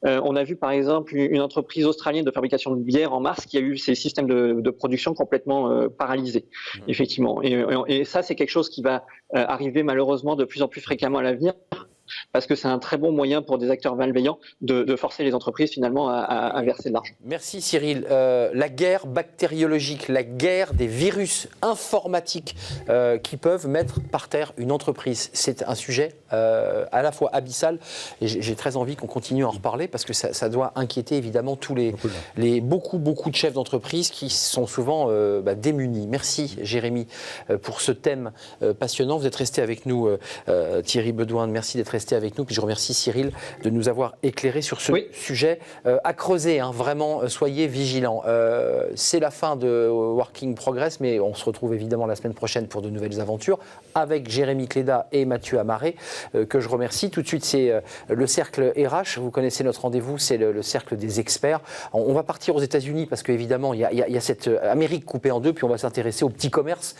On a vu par exemple une entreprise australienne de fabrication de bière en mars qui a eu ses systèmes de production complètement paralysés, effectivement. Et ça, c'est quelque chose qui va arriver malheureusement de plus en plus fréquemment à l'avenir, parce que c'est un très bon moyen pour des acteurs malveillants de forcer les entreprises finalement à verser de l'argent. Merci Cyril. La guerre bactériologique, la guerre des virus informatiques qui peuvent mettre par terre une entreprise, c'est un sujet à la fois abyssal et j'ai très envie qu'on continue à en reparler parce que ça doit inquiéter évidemment tous beaucoup de chefs d'entreprise qui sont souvent démunis. Merci Jérémy pour ce thème passionnant. Vous êtes resté avec nous Thierry Bedouin, merci d'être resté avec nous. Puis je remercie Cyril de nous avoir éclairé sur ce sujet à creuser. Vraiment, soyez vigilants. C'est la fin de Working Progress, mais on se retrouve évidemment la semaine prochaine pour de nouvelles aventures avec Jérémy Cléda et Mathieu Amaré, que je remercie. Tout de suite, c'est le cercle RH. Vous connaissez notre rendez-vous, c'est le cercle des experts. On va partir aux États-Unis parce qu'évidemment, il y a cette Amérique coupée en deux, puis on va s'intéresser aux petits commerces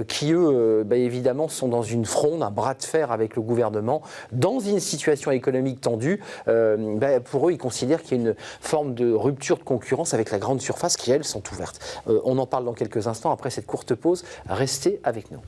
qui, eux, évidemment, sont dans une fronde, un bras de fer avec le gouvernement, dans une situation économique tendue. Pour eux, ils considèrent qu'il y a une forme de rupture de concurrence avec la grande surface qui, elles, sont ouvertes. On en parle dans quelques instants après cette courte pause. Restez avec nous.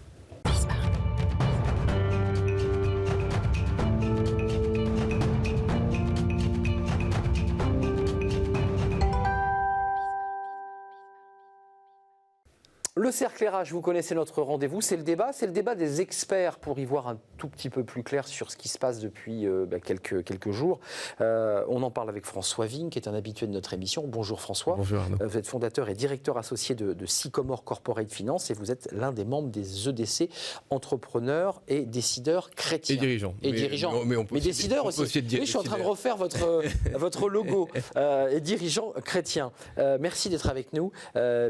Le cercle RH, vous connaissez notre rendez-vous, c'est le débat des experts pour y voir un tout petit peu plus clair sur ce qui se passe depuis quelques jours. On en parle avec François Vigne, qui est un habitué de notre émission. Bonjour François. Bonjour Arnaud. Vous êtes fondateur et directeur associé de Sycomore Corporate Finance et vous êtes l'un des membres des EDC, entrepreneurs et décideurs chrétiens. Et dirigeants. Mais décideurs aussi. Oui, je suis en train de refaire votre logo. Et dirigeants chrétiens. Merci d'être avec nous.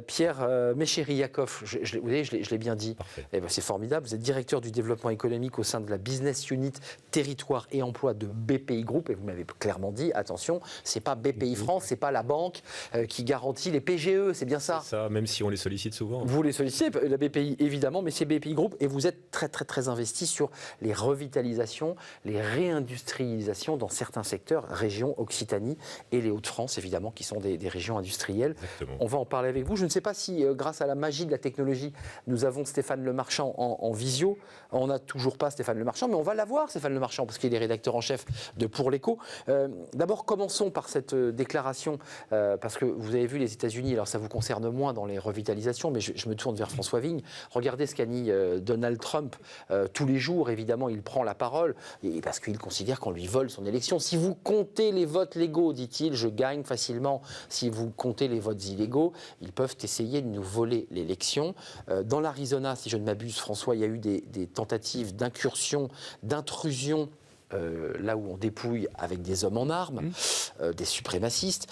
Pierre Méchéry-Yakov, je l'ai bien dit. Eh ben, c'est formidable. Vous êtes directeur du développement économique au sein de la Business Unit Territoire et Emploi de BPI Group. Et vous m'avez clairement dit, attention, c'est pas BPI France, c'est pas la banque qui garantit les PGE, c'est bien ça. C'est ça, même si on les sollicite souvent. Vous les sollicitez, la BPI évidemment, mais c'est BPI Group et vous êtes très très très investi sur les revitalisations, les réindustrialisations dans certains secteurs, région Occitanie et les Hauts-de-France évidemment, qui sont des régions industrielles. Exactement. On va en parler avec vous. Je ne sais pas si grâce à la magie de la technologie, nous avons Stéphane Lemarchand en visio. On n'a toujours pas Stéphane Lemarchand, mais on va l'avoir Stéphane Lemarchand parce qu'il est rédacteur en chef de Pour l'Écho. D'abord, commençons par cette déclaration, parce que vous avez vu les États-Unis, alors ça vous concerne moins dans les revitalisations, mais je me tourne vers François Vigne. Regardez ce qu'a dit Donald Trump. Tous les jours, évidemment, il prend la parole, et parce qu'il considère qu'on lui vole son élection. Si vous comptez les votes légaux, dit-il, je gagne facilement. Si vous comptez les votes illégaux, ils peuvent essayer de nous voler l'élection. Dans l'Arizona, si je ne m'abuse, François, il y a eu des tentatives d'incursion, d'intrusion, là où on dépouille avec des hommes en armes, des suprémacistes.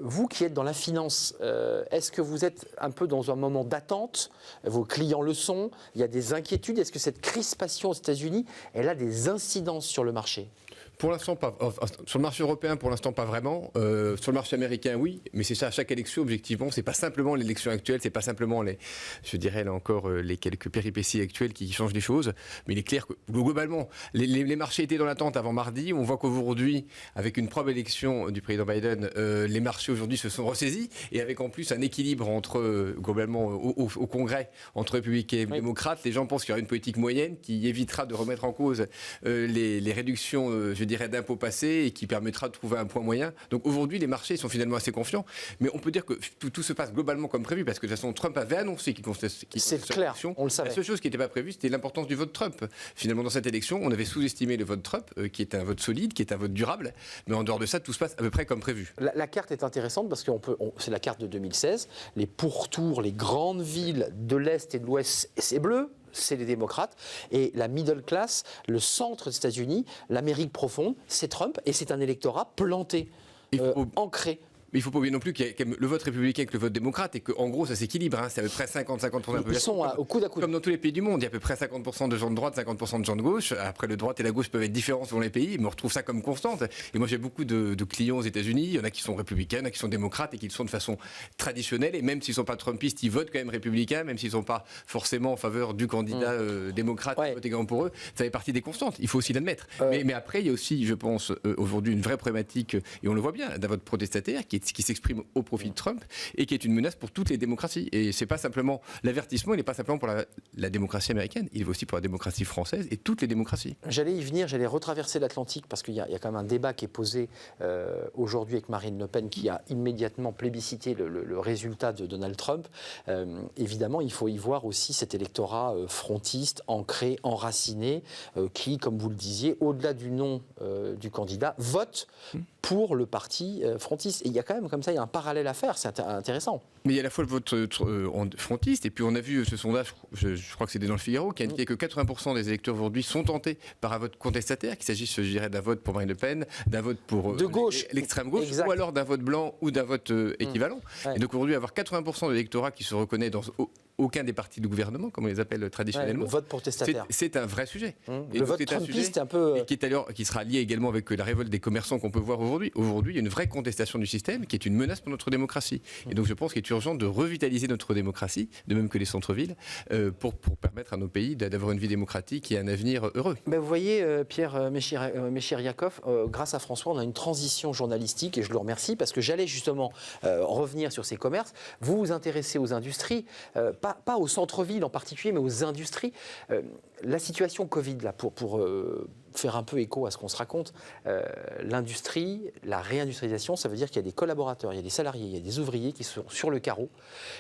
Vous qui êtes dans la finance, est-ce que vous êtes un peu dans un moment d'attente? Vos clients le sont, il y a des inquiétudes. Est-ce que cette crispation aux États-Unis, elle a des incidences sur le marché? Pour l'instant, pas. Sur le marché européen, pour l'instant, pas vraiment. Sur le marché américain, oui. Mais c'est ça, à chaque élection, objectivement, c'est pas simplement l'élection actuelle, c'est pas simplement je dirais là encore, les quelques péripéties actuelles qui changent les choses. Mais il est clair que, globalement, les marchés étaient dans l'attente avant mardi. On voit qu'aujourd'hui, avec une probable élection du président Biden, les marchés aujourd'hui se sont ressaisis. Et avec en plus un équilibre globalement, au Congrès, entre républicains et démocrates, les gens pensent qu'il y aura une politique moyenne qui évitera de remettre en cause les réductions, je dirais, d'impôts passés et qui permettra de trouver un point moyen. Donc aujourd'hui, les marchés sont finalement assez confiants. Mais on peut dire que tout se passe globalement comme prévu parce que de toute façon, Trump avait annoncé qu'il contestait c'est clair, on le savait. La seule chose qui n'était pas prévue, c'était l'importance du vote Trump. Finalement, dans cette élection, on avait sous-estimé le vote Trump, qui est un vote solide, qui est un vote durable. Mais en dehors de ça, tout se passe à peu près comme prévu. La carte est intéressante parce que c'est la carte de 2016. Les pourtours, les grandes villes de l'Est et de l'Ouest, c'est bleu. C'est les démocrates. Et la middle class, le centre des États-Unis, l'Amérique profonde, c'est Trump. Et c'est un électorat planté, ancré. Mais il ne faut pas oublier non plus qu'il y a le vote républicain avec le vote démocrate et qu'en gros ça s'équilibre. C'est à peu près 50-50%. Ils sont au coude à coude. Comme dans tous les pays du monde, il y a à peu près 50% de gens de droite, 50% de gens de gauche. Après, le droite et la gauche peuvent être différents selon les pays, mais on retrouve ça comme constante. Et moi j'ai beaucoup de clients aux États-Unis. Il y en a qui sont républicains, il y en a qui sont démocrates et qui le sont de façon traditionnelle. Et même s'ils ne sont pas trumpistes, ils votent quand même républicains, même s'ils ne sont pas forcément en faveur du candidat démocrate qui vote également pour eux. Ça fait partie des constantes, il faut aussi l'admettre. Mais après, il y a aussi, je pense, aujourd'hui une vraie problématique, et on le voit bien, d'un vote protestataire qui s'exprime au profit de Trump et qui est une menace pour toutes les démocraties. Et c'est pas simplement l'avertissement, il n'est pas simplement pour la démocratie américaine, il est aussi pour la démocratie française et toutes les démocraties. J'allais y venir, j'allais retraverser l'Atlantique parce qu'il y a quand même un débat qui est posé aujourd'hui avec Marine Le Pen qui a immédiatement plébiscité le résultat de Donald Trump. Évidemment, il faut y voir aussi cet électorat frontiste, ancré, enraciné, qui, comme vous le disiez, au-delà du nom du candidat, vote pour le parti frontiste. Et il y a quand même comme ça, il y a un parallèle à faire, c'est intéressant. Mais il y a à la fois le vote frontiste, et puis on a vu ce sondage, je crois que c'était dans le Figaro, qui indiquait que 80% des électeurs aujourd'hui sont tentés par un vote contestataire, qu'il s'agisse, je dirais, d'un vote pour Marine Le Pen, d'un vote pour de gauche, l'extrême gauche, exact. ou alors d'un vote blanc ou d'un vote équivalent. Et donc aujourd'hui, avoir 80% de l'électorat qui se reconnaît dans aucun des partis du gouvernement, comme on les appelle traditionnellement. Le vote protestataire. C'est un vrai sujet. Et le vote trumpiste, un peu... Et qui sera lié également avec la révolte des commerçants qu'on peut voir aujourd'hui. Aujourd'hui, il y a une vraie contestation du système qui est une menace pour notre démocratie. Et donc je pense qu'il est urgent de revitaliser notre démocratie, de même que les centres-villes, pour permettre à nos pays d'avoir une vie démocratique et un avenir heureux. Ben vous voyez, Pierre Méchéry-Yakov, grâce à François, on a une transition journalistique et je le remercie parce que j'allais justement revenir sur ces commerces. Vous vous intéressez aux industries, pas au centre-ville en particulier, mais aux industries. La situation Covid, là, pour faire un peu écho à ce qu'on se raconte, l'industrie, la réindustrialisation, ça veut dire qu'il y a des collaborateurs, il y a des salariés, il y a des ouvriers qui sont sur le carreau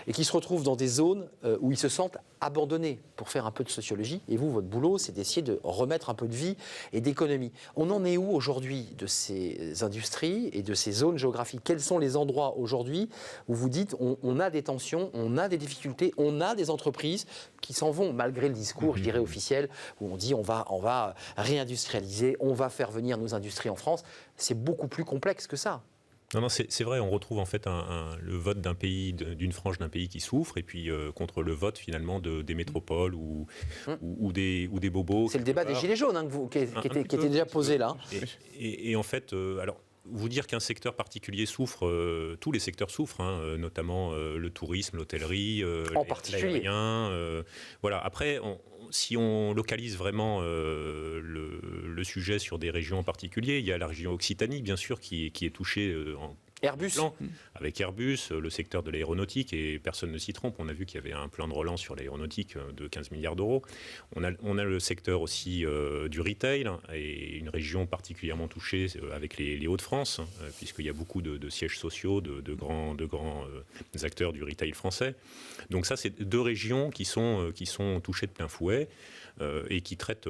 et qui se retrouvent dans des zones où ils se sentent abandonnés. Pour faire un peu de sociologie, et vous, votre boulot, c'est d'essayer de remettre un peu de vie et d'économie. On en est où aujourd'hui de ces industries et de ces zones géographiques? Quels sont les endroits aujourd'hui où vous dites on a des tensions, on a des difficultés, on a des entreprises qui s'en vont, malgré le discours, je dirais, officiel, où on dit on va réindustrialiser, on va faire venir nos industries en France. C'est beaucoup plus complexe que ça. Non, c'est vrai, on retrouve en fait le vote d'un pays, d'une frange d'un pays qui souffre, et puis contre le vote finalement des métropoles ou des bobos. C'est le débat des Gilets jaunes qui était déjà posé là. Et en fait, alors, vous dire qu'un secteur particulier souffre, tous les secteurs souffrent, notamment le tourisme, l'hôtellerie, l'aérien. Voilà. Après, si on localise vraiment le sujet sur des régions en particulier, il y a la région Occitanie, bien sûr, qui est touchée en Airbus. Avec Airbus, le secteur de l'aéronautique, et personne ne s'y trompe, on a vu qu'il y avait un plan de relance sur l'aéronautique de 15 milliards d'euros. On a le secteur aussi du retail, et une région particulièrement touchée avec les Hauts-de-France, puisqu'il y a beaucoup de sièges sociaux, de grands acteurs du retail français. Donc ça, c'est deux régions qui sont touchées de plein fouet. Et qui traitent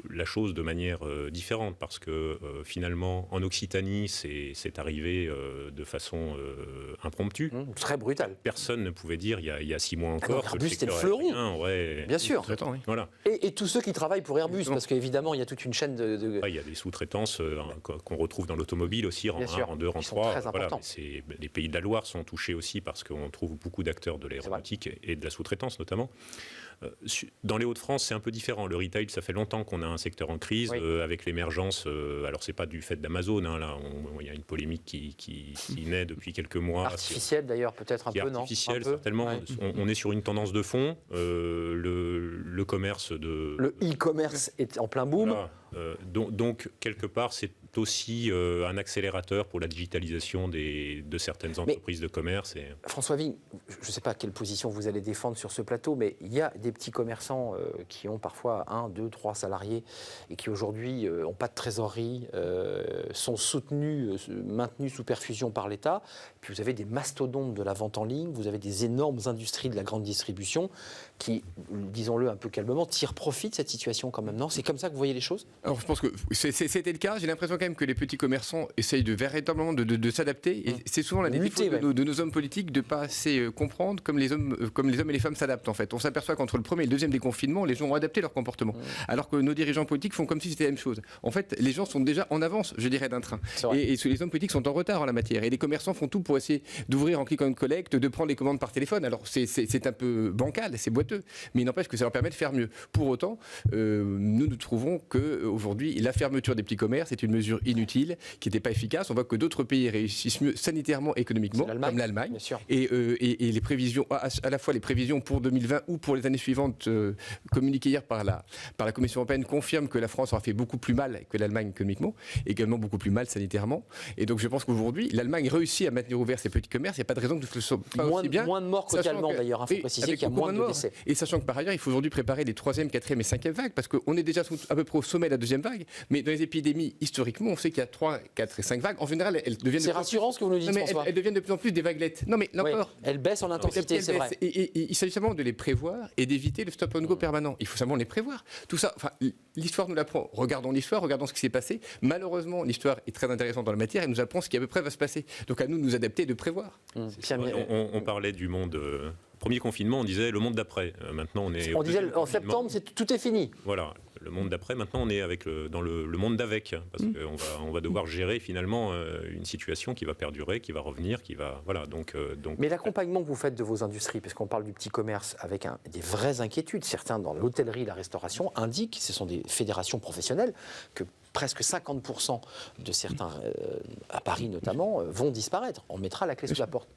la chose de manière différente, parce que finalement en Occitanie c'est arrivé de façon impromptue. Très brutal. Personne ne pouvait dire il y a 6 mois encore que Airbus c'était le fleuron. Bien sûr. Oui. Voilà. Et tous ceux qui travaillent pour Airbus, parce qu'évidemment il y a toute une chaîne de... Il y a des sous-traitances qu'on retrouve dans l'automobile aussi, rang 1, rang 2, rang 3. Très voilà, importants. les pays de la Loire sont touchés aussi parce qu'on trouve beaucoup d'acteurs de l'aéronautique et de la sous-traitance notamment. Dans les Hauts-de-France, c'est un peu différent. Le retail, ça fait longtemps qu'on a un secteur en crise, avec l'émergence. Alors, c'est pas du fait d'Amazon. Là, il y a une polémique qui naît depuis quelques mois. Artificielle d'ailleurs, peut-être un peu, non? Artificielle, certainement. Ouais. On est sur une tendance de fond. Le commerce de... Le e-commerce est en plein boom. Voilà. Donc, quelque part, c'est aussi un accélérateur pour la digitalisation de certaines entreprises de commerce. François Vigne, je ne sais pas quelle position vous allez défendre sur ce plateau, mais il y a des petits commerçants qui ont parfois 1, 2, 3 salariés et qui aujourd'hui n'ont pas de trésorerie, sont soutenus, maintenus sous perfusion par l'État. Puis vous avez des mastodontes de la vente en ligne, vous avez des énormes industries de la grande distribution qui, disons-le un peu calmement, tirent profit de cette situation quand même. Non, c'est comme ça que vous voyez les choses? Alors je pense que c'était le cas. J'ai l'impression quand même que les petits commerçants essayent véritablement de s'adapter. Et c'est souvent la défaut de nos hommes politiques de ne pas assez comprendre comme les hommes et les femmes s'adaptent en fait. On s'aperçoit qu'entre le premier et le deuxième déconfinement, les gens ont adapté leur comportement. Alors que nos dirigeants politiques font comme si c'était la même chose. En fait, les gens sont déjà en avance, je dirais, d'un train. Et les hommes politiques sont en retard en la matière. Et les commerçants font tout pour essayer d'ouvrir en click and collect, de prendre les commandes par téléphone. Alors c'est un peu bancal, c'est boiteux, mais il n'empêche que ça leur permet de faire mieux. Pour autant, nous trouvons qu'aujourd'hui, la fermeture des petits commerces est une mesure inutile, qui n'était pas efficace. On voit que d'autres pays réussissent mieux sanitairement, économiquement, comme l'Allemagne. Et les prévisions, à la fois les prévisions pour 2020 ou pour les années suivantes, communiquées hier par la Commission européenne, confirment que la France aura fait beaucoup plus mal que l'Allemagne économiquement, également beaucoup plus mal sanitairement. Et donc je pense qu'aujourd'hui, l'Allemagne réussit à maintenir ouvert ses petits commerces. Il n'y a pas de raison que ce ne soit pas aussi bien. Moins de morts côté allemand d'ailleurs, il faut préciser qu'il y a moins de décès. Et sachant que par ailleurs, il faut aujourd'hui préparer les 3e, 4e et 5e vagues, parce qu'on est déjà à peu près au sommet de la 2e vague, mais dans les épidémies, historiquement, on sait qu'il y a 3, 4 et 5 vagues. En général, elles deviennent... C'est rassurant ce que vous nous dites, François. Elles deviennent de plus en plus des vaguelettes. Non, mais là encore... Elles baissent en intensité, c'est vrai. Et il s'agit simplement de les prévoir et d'éviter le stop-and-go permanent. Il faut simplement les prévoir. Tout ça, l'histoire nous l'apprend. Regardons l'histoire, regardons ce qui s'est passé. Malheureusement, l'histoire est très intéressante dans la matière et nous apprend ce qui à peu près va se passer. Donc à nous de nous adapter et de prévoir. On parlait du monde... Premier confinement, on disait le monde d'après. Maintenant, on disait en septembre, tout est fini. Voilà, le monde d'après. Maintenant, on est dans le monde d'avec, parce qu'on va devoir gérer finalement une situation qui va perdurer, qui va revenir, qui va donc. Mais l'accompagnement que vous faites de vos industries, parce qu'on parle du petit commerce avec des vraies inquiétudes. Certains dans l'hôtellerie, la restauration indiquent, ce sont des fédérations professionnelles, que presque 50% de certains, à Paris notamment, vont disparaître. On mettra la clé sous la porte.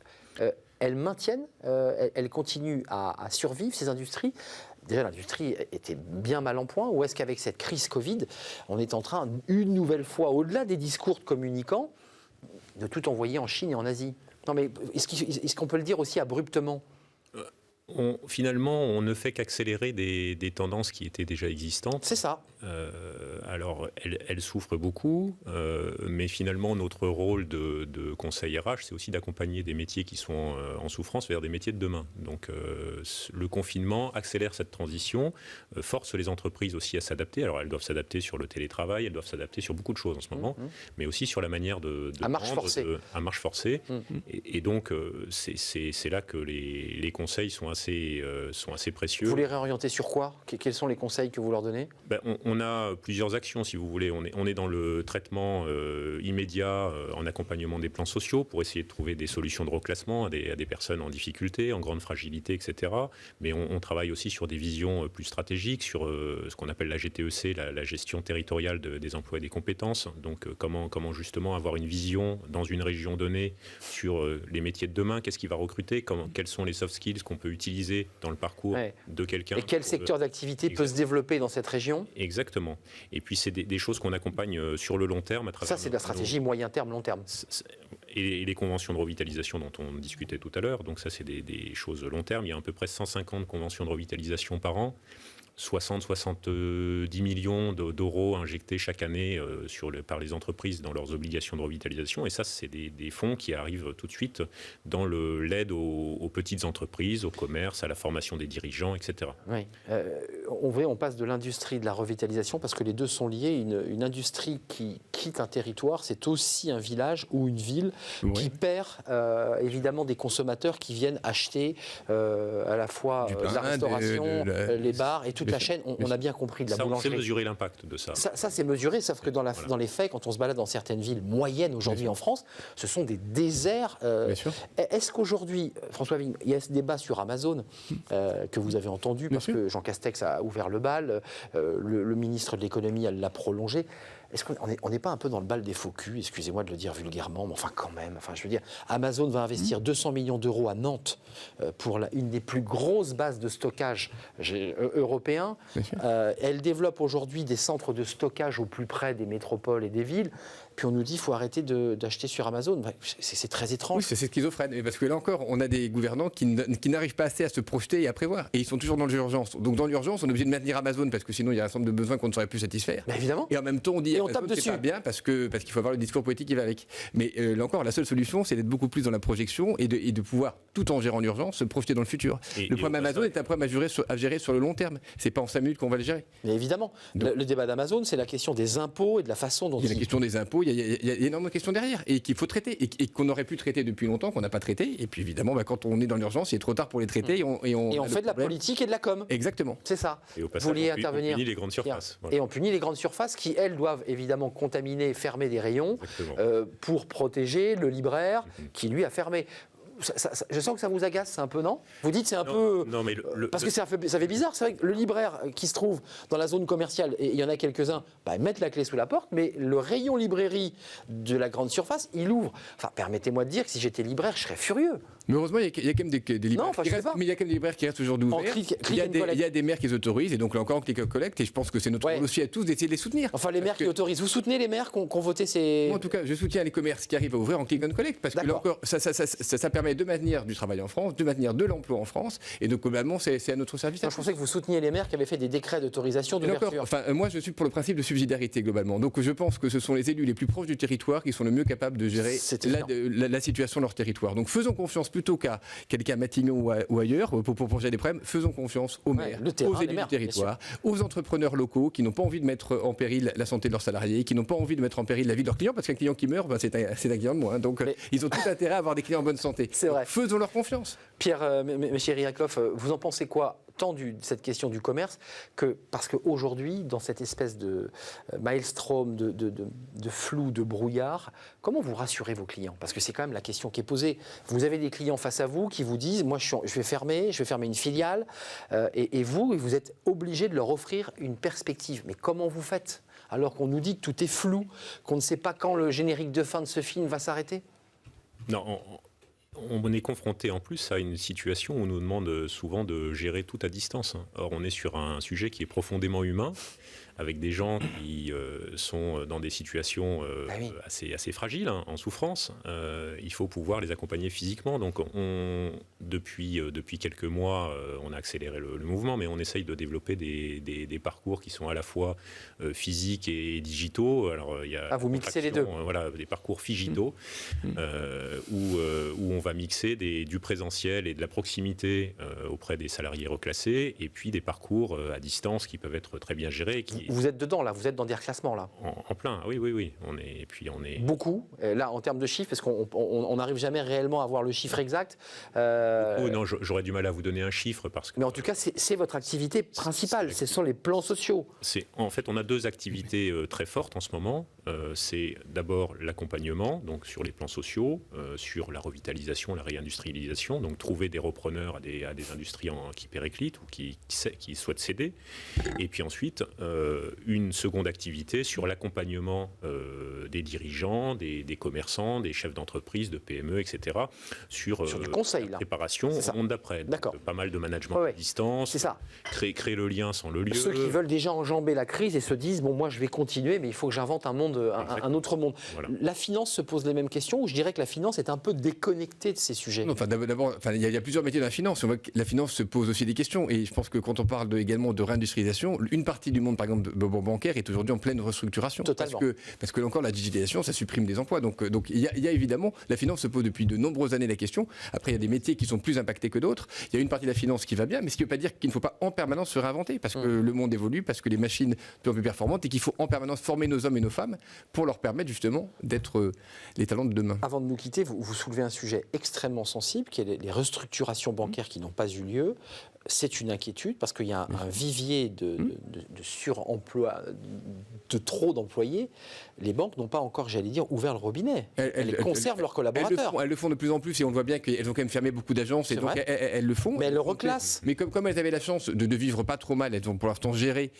Elles maintiennent, elles continuent à survivre, ces industries. Déjà, l'industrie était bien mal en point. Ou est-ce qu'avec cette crise Covid, on est en train, une nouvelle fois, au-delà des discours de communicants, de tout envoyer en Chine et en Asie? Non, mais est-ce qu'on peut le dire aussi abruptement? Finalement, on ne fait qu'accélérer des tendances qui étaient déjà existantes. C'est ça. Alors, elle souffre beaucoup, mais finalement, notre rôle de conseil RH, c'est aussi d'accompagner des métiers qui sont en souffrance vers des métiers de demain. Donc, le confinement accélère cette transition, force les entreprises aussi à s'adapter. Alors, elles doivent s'adapter sur le télétravail, elles doivent s'adapter sur beaucoup de choses en ce moment, mais aussi sur la manière de à marche forcée. À marche forcée. Et donc, c'est là que les conseils sont assez précieux. Vous les réorientez sur quoi? Quels sont les conseils que vous leur donnez? On a plusieurs actions, si vous voulez. On est dans le traitement immédiat en accompagnement des plans sociaux pour essayer de trouver des solutions de reclassement à des personnes en difficulté, en grande fragilité, etc. Mais on travaille aussi sur des visions plus stratégiques, sur ce qu'on appelle la GTEC, la gestion territoriale des emplois et des compétences. Donc, comment justement avoir une vision dans une région donnée sur les métiers de demain, qu'est-ce qui va recruter, quels sont les soft skills qu'on peut utiliser dans le parcours de quelqu'un. Et quel secteur d'activité peut se développer dans cette région? Exactement. Et puis, c'est des choses qu'on accompagne sur le long terme. À travers ça, c'est de la stratégie moyen terme, long terme. Et les conventions de revitalisation dont on discutait tout à l'heure. Donc ça, c'est des choses long terme. Il y a à peu près 150 conventions de revitalisation par an. 60-70 millions d'euros injectés chaque année par les entreprises dans leurs obligations de revitalisation. Et ça, c'est des fonds qui arrivent tout de suite dans l'aide aux petites entreprises, au commerce, à la formation des dirigeants, etc. Oui. On passe de l'industrie de la revitalisation parce que les deux sont liés. Une industrie qui quitte un territoire, c'est aussi un village ou une ville qui perd évidemment des consommateurs qui viennent acheter à la fois de la restauration, les bars et toute la chaîne. On a bien compris de la boulangerie. On sait mesurer l'impact de ça. Ça c'est mesuré, sauf que dans les faits, quand on se balade dans certaines villes moyennes aujourd'hui en France, ce sont des déserts. Est-ce qu'aujourd'hui, François Vigne, il y a ce débat sur Amazon que vous avez entendu parce que Jean Castex a ouvert le bal, le ministre de l'économie l'a prolongé. Est-ce qu'on n'est pas un peu dans le bal des faux culs, excusez-moi de le dire vulgairement, mais enfin quand même. Enfin, je veux dire, Amazon va investir 200 millions d'euros à Nantes pour une des plus grosses bases de stockage européens. Elle développe aujourd'hui des centres de stockage au plus près des métropoles et des villes. Puis on nous dit qu'il faut arrêter d'acheter sur Amazon. C'est très étrange. Oui, c'est schizophrène. Mais parce que là encore, on a des gouvernants qui n'arrivent pas assez à se projeter et à prévoir. Et ils sont toujours dans l'urgence. Donc dans l'urgence, on est obligé de maintenir Amazon parce que sinon il y a un ensemble de besoins qu'on ne saurait plus satisfaire. Mais évidemment. Et en même temps, on dit on tape dessus. C'est pas bien parce qu'il faut avoir le discours politique qui va avec. Mais là encore, la seule solution, c'est d'être beaucoup plus dans la projection et de pouvoir, tout en gérant l'urgence, se projeter dans le futur. Le problème Amazon est un problème à gérer sur le long terme. C'est pas en 5 minutes qu'on va le gérer. Mais évidemment. Le débat d'Amazon, c'est la question des impôts et de la façon dont il y a la question des impôts. Il y a énormément de questions derrière et qu'il faut traiter et qu'on aurait pu traiter depuis longtemps, qu'on n'a pas traité. Et puis évidemment, quand on est dans l'urgence, il est trop tard pour les traiter. Et on fait de la politique et de la com. Exactement. C'est ça. Et au passage, vous vouliez intervenir. On punit les grandes surfaces. Voilà. Et on punit les grandes surfaces qui, elles, doivent évidemment contaminer, fermer des rayons pour protéger le libraire qui, lui, a fermé. Je sens que ça vous agace un peu, non? Vous dites c'est un peu... Non, mais parce que ça fait bizarre. C'est vrai que le libraire qui se trouve dans la zone commerciale, et il y en a quelques-uns, mettent la clé sous la porte, mais le rayon librairie de la grande surface, il ouvre. Enfin, permettez-moi de dire que si j'étais libraire, je serais furieux. Mais heureusement, il y a quand même des libraires qui restent, mais il y a quand même des libraires qui restent aujourd'hui ouverts. Il y a des maires qui les autorisent, et donc là encore, on click and collect, et je pense que c'est notre rôle aussi à tous d'essayer de les soutenir. Enfin, les maires qui autorisent. Vous soutenez les maires qui ont voté ces... Moi, en tout cas, je soutiens les commerces qui arrivent à ouvrir en click and collect, parce que là encore, ça permet de maintenir du travail en France, de maintenir de l'emploi en France, et donc globalement, c'est à notre service. Je pensais que vous souteniez les maires qui avaient fait des décrets d'autorisation d'ouverture. Moi, je suis pour le principe de subsidiarité globalement. Donc, je pense que ce sont les élus les plus proches du territoire qui sont le mieux capables de gérer la situation de leur territoire. Donc, faisons confiance plutôt qu'à quelqu'un à Matignon ou ailleurs pour gérer des problèmes. Faisons confiance aux maires, aux élus du territoire, aux entrepreneurs locaux qui n'ont pas envie de mettre en péril la santé de leurs salariés, qui n'ont pas envie de mettre en péril la vie de leurs clients, parce qu'un client qui meurt, c'est un client de moins. Donc, ils ont tout intérêt à avoir des clients en bonne santé. C'est vrai. Faisons-leur confiance. Pierre Mechériakov, vous en pensez quoi, tant de cette question du commerce, parce qu'aujourd'hui, dans cette espèce de maelstrom, de flou, de brouillard, comment vous rassurez vos clients? Parce que c'est quand même la question qui est posée. Vous avez des clients face à vous qui vous disent, moi je vais fermer une filiale, et vous êtes obligé de leur offrir une perspective. Mais comment vous faites, alors qu'on nous dit que tout est flou, qu'on ne sait pas quand le générique de fin de ce film va s'arrêter? Non, On est confronté en plus à une situation où on nous demande souvent de gérer tout à distance. Or, on est sur un sujet qui est profondément humain, avec des gens qui sont dans des situations assez fragiles, en souffrance. Il faut pouvoir les accompagner physiquement. Donc, depuis quelques mois, on a accéléré le mouvement, mais on essaye de développer des parcours qui sont à la fois physiques et digitaux. Alors, il y a vous mixez les deux. Voilà, des parcours phygitaux où on va mixer du présentiel et de la proximité auprès des salariés reclassés, et puis des parcours à distance qui peuvent être très bien gérés. Vous êtes dedans, là, vous êtes dans des reclassements, là. En plein, oui. On est. Beaucoup, là, en termes de chiffres, parce qu'on n'arrive jamais réellement à avoir le chiffre exact. Non, j'aurais du mal à vous donner un chiffre parce que. Mais en tout cas, c'est votre activité principale, ce sont les plans sociaux. En fait, on a deux activités très fortes en ce moment. C'est d'abord l'accompagnement, donc sur les plans sociaux, sur la revitalisation, la réindustrialisation, donc trouver des repreneurs à des industries qui périclitent ou qui souhaitent céder. Et puis ensuite, une seconde activité sur l'accompagnement des dirigeants, des commerçants, des chefs d'entreprise, de PME, etc. Sur du conseil, la préparation au monde d'après. D'accord. Pas mal de management à distance. C'est ça. Créer le lien sans le lieu. Ceux qui veulent déjà enjamber la crise et se disent, bon, moi je vais continuer, mais il faut que j'invente un autre monde. Voilà. La finance se pose les mêmes questions, ou je dirais que la finance est un peu déconnectée de ces sujets? Non, d'abord, il y a plusieurs métiers dans la finance. On voit que la finance se pose aussi des questions, et je pense que quand on parle également de réindustrialisation, une partie du monde, par exemple, bancaire est aujourd'hui en pleine restructuration. Totalement. Parce que encore la digitalisation, ça supprime des emplois. Donc il y a évidemment, la finance se pose depuis de nombreuses années la question. Après, il y a des métiers qui sont plus impactés que d'autres. Il y a une partie de la finance qui va bien, mais ce qui ne veut pas dire qu'il ne faut pas en permanence se réinventer, parce que le monde évolue, parce que les machines sont de plus en plus performantes, et qu'il faut en permanence former nos hommes et nos femmes pour leur permettre justement d'être les talents de demain. Avant de nous quitter, vous soulevez un sujet extrêmement sensible, qui est les restructurations bancaires qui n'ont pas eu lieu. C'est une inquiétude parce qu'il y a un vivier de suremploi, de trop d'employés. Les banques n'ont pas encore, j'allais dire, ouvert le robinet. Elles conservent leurs collaborateurs. Elles le font de plus en plus, et on le voit bien qu'elles ont quand même fermé beaucoup d'agences, et donc elles le font. Mais elles le reclassent. Mais comme elles avaient la chance de vivre pas trop mal, elles ont pour l'instant géré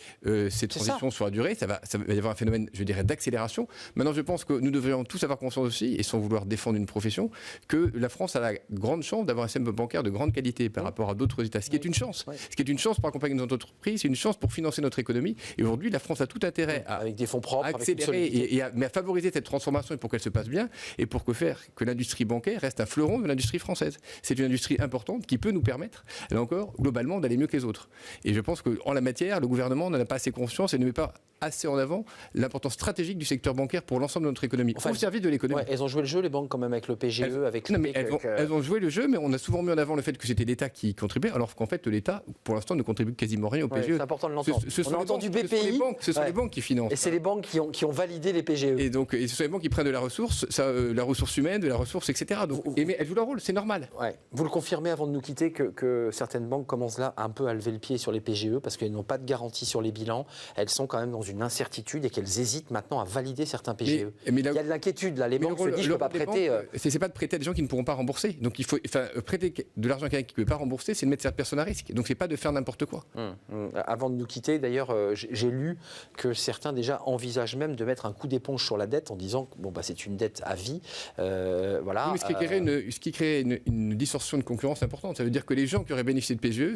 ces transitions sur la durée, ça va y avoir un phénomène, je dirais, d'accélération. Maintenant, je pense que nous devrions tous avoir conscience aussi, et sans vouloir défendre une profession, que la France a la grande chance d'avoir un système bancaire de grande qualité par rapport à d'autres États, ce qui est une chance. Ce qui est une chance pour accompagner nos entreprises, c'est une chance pour financer notre économie. Et aujourd'hui, la France a tout intérêt à, avec des fonds propres, accélérer et à favoriser cette transformation pour qu'elle se passe bien, et pour faire que l'industrie bancaire reste un fleuron de l'industrie française. C'est une industrie importante qui peut nous permettre, là encore, globalement, d'aller mieux que les autres. Et je pense qu'en la matière, le gouvernement n'en a pas assez conscience et ne met pas assez en avant l'importance stratégique du secteur bancaire pour l'ensemble de notre économie, au service de l'économie. Elles ont joué le jeu, les banques, quand même, avec le PGE, elles ont joué le jeu, mais on a souvent mis en avant le fait que c'était l'État qui contribuait, alors qu'en fait, l'État, pour l'instant, ne contribue quasiment rien au PGE. C'est important de l'entendre. On a entendu BPI. Ce sont les banques qui financent. Et c'est les banques qui ont validé les PGE. Et ce sont les banques qui prennent de la ressource humaine, de la ressource, etc. Mais elles jouent leur rôle, c'est normal. Ouais. Vous le confirmez avant de nous quitter que certaines banques commencent là un peu à lever le pied sur les PGE parce qu'elles n'ont pas de garantie sur les bilans. Elles sont quand même dans une incertitude et qu'elles hésitent maintenant à valider certains PGE. Il y a de l'inquiétude là. Les banques se disent je ne peux pas prêter. C'est pas de prêter à des gens qui ne pourront pas rembourser. Donc il faut prêter de l'argent à quelqu'un qui ne peut pas rembourser, c'est de mettre cette personne à risque. Donc c'est pas de faire n'importe quoi. Avant de nous quitter, d'ailleurs, j'ai lu que certains déjà envisagent même de mettre un coup d'éponge sur la dette en disant que c'est une dette à vie. Voilà. Oui, mais ce qui crée une distorsion de concurrence importante. Ça veut dire que les gens qui auraient bénéficié de PGE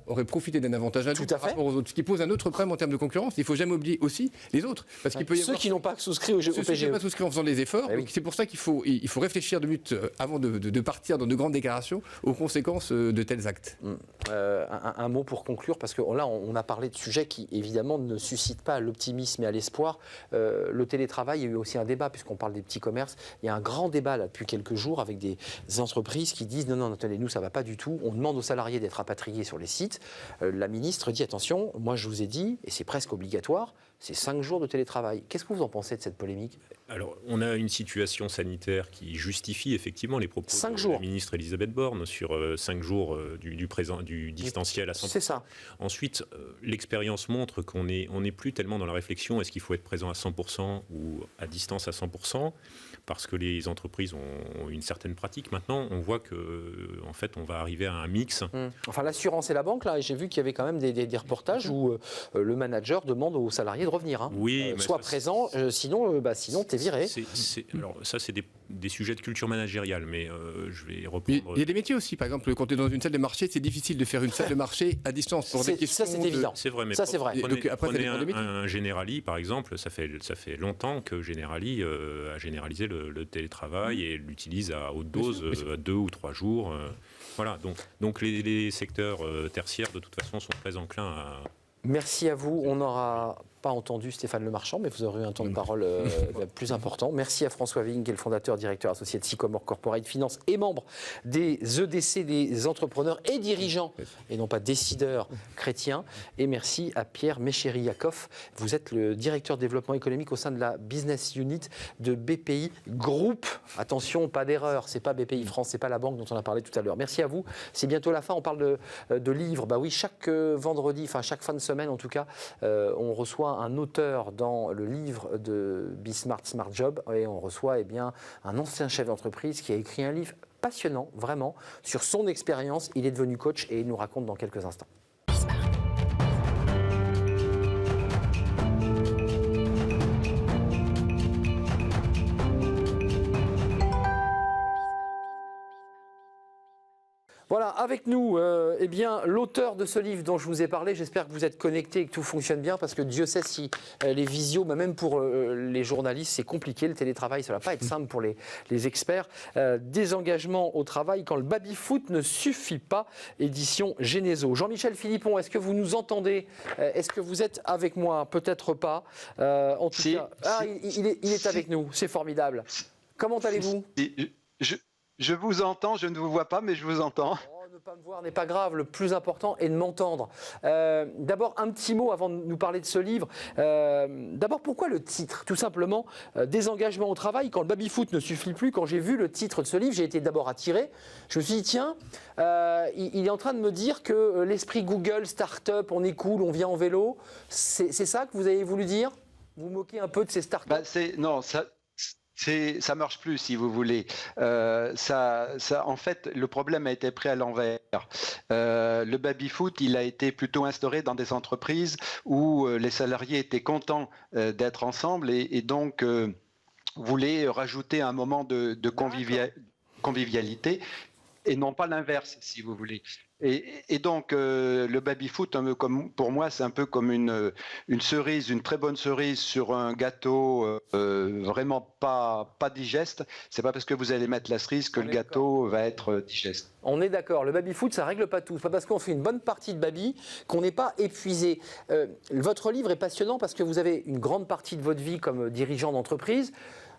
auraient profité d'un avantage indu par rapport aux autres. Ce qui pose un autre problème en termes de concurrence. Il ne faut jamais oublier aussi les autres. Parce qu'il peut y avoir ceux qui n'ont pas souscrit au PGE. Ceux qui n'ont pas souscrit en faisant des efforts. Donc c'est pour ça qu'il faut réfléchir avant de partir dans de grandes déclarations aux conséquences de tels actes. Un mot pour conclure, parce que là, on a parlé de sujets qui, évidemment, ne suscitent pas l'optimisme et à l'espoir. Le télétravail, il y a eu aussi un débat, puisqu'on parle des petits commerces. Il y a un grand débat, là, depuis quelques jours, avec des entreprises qui disent non, attendez, nous, ça ne va pas du tout. On demande aux salariés d'être rapatriés sur les sites. La ministre dit attention, moi, je vous ai dit, et c'est presque obligatoire, c'est 5 jours de télétravail. Qu'est-ce que vous en pensez de cette polémique ? Alors, on a une situation sanitaire qui justifie effectivement les propos de la ministre Elisabeth Borne sur 5 jours du distanciel à 100%. C'est ça. Ensuite, l'expérience montre qu'on n'est plus tellement dans la réflexion est-ce qu'il faut être présent à 100% ou à distance à 100%. parce que les entreprises ont une certaine pratique. Maintenant, on voit que en fait, on va arriver à un mix. Enfin, l'assurance et la banque, là, j'ai vu qu'il y avait quand même des reportages où le manager demande aux salariés de revenir. Oui, sois présent, sinon t'es viré. Alors ça, c'est des sujets de culture managériale, mais je vais reprendre... Il y a des métiers aussi, par exemple, quand tu es dans une salle de marché, c'est difficile de faire une salle de marché à distance. Pour des questions ça, c'est évident. C'est vrai, mais ça, c'est vrai. Prenez un Generali, par exemple, ça fait longtemps que Generali a généralisé le télétravail et l'utilise à haute dose, 2 ou 3 jours. Voilà, donc les secteurs tertiaires, de toute façon, sont très enclins à... Merci à vous. On n'aura pas entendu Stéphane Lemarchand, mais vous aurez eu un temps de parole plus important. Merci à François Vigne, qui est le fondateur, directeur associé de Sycomore Corporate Finance et membre des EDC, des entrepreneurs et dirigeants, et non pas décideurs chrétiens. Et merci à Pierre Méchéry-Yacoff. Vous êtes le directeur de développement économique au sein de la business unit de BPI Group. Attention, pas d'erreur, c'est pas BPI France, c'est pas la banque dont on a parlé tout à l'heure. Merci à vous. C'est bientôt la fin. On parle de livres. Bah oui, chaque vendredi, enfin chaque fin de semaine en tout cas, on reçoit un auteur dans le livre de Be Smart, Smart Job, et on reçoit un ancien chef d'entreprise qui a écrit un livre passionnant, vraiment, sur son expérience. Il est devenu coach et il nous raconte dans quelques instants. Voilà, avec nous, l'auteur de ce livre dont je vous ai parlé. J'espère que vous êtes connectés et que tout fonctionne bien, parce que Dieu sait si les visios, même pour les journalistes, c'est compliqué. Le télétravail, ça ne va pas être simple pour les experts. Désengagement au travail quand le baby-foot ne suffit pas, édition Geneso. Jean-Michel Philippon, est-ce que vous nous entendez? Est-ce que vous êtes avec moi? Peut-être pas. En tout cas, il est avec nous, c'est formidable. Comment allez-vous? Je vous entends, je ne vous vois pas, mais je vous entends. Ne pas me voir n'est pas grave, le plus important est de m'entendre. D'abord, un petit mot avant de nous parler de ce livre. D'abord, pourquoi le titre? Tout simplement, désengagement au travail quand le baby-foot ne suffit plus. Quand j'ai vu le titre de ce livre, j'ai été d'abord attiré. Je me suis dit, tiens, il est en train de me dire que l'esprit Google, start-up, on est cool, on vient en vélo. C'est ça que vous avez voulu dire? Vous moquez un peu de ces start-up? Non, ça marche plus, si vous voulez. En fait, le problème a été pris à l'envers. Le baby-foot, il a été plutôt instauré dans des entreprises où les salariés étaient contents d'être ensemble et donc voulaient rajouter un moment de convivialité et non pas l'inverse, si vous voulez. Et donc, le baby-foot, pour moi, c'est un peu comme une cerise, une très bonne cerise sur un gâteau vraiment pas digeste. C'est pas parce que vous allez mettre la cerise que le gâteau va être digeste. On est d'accord, le baby-foot, ça règle pas tout. C'est pas parce qu'on fait une bonne partie de baby qu'on n'est pas épuisé. Votre livre est passionnant parce que vous avez une grande partie de votre vie comme dirigeant d'entreprise.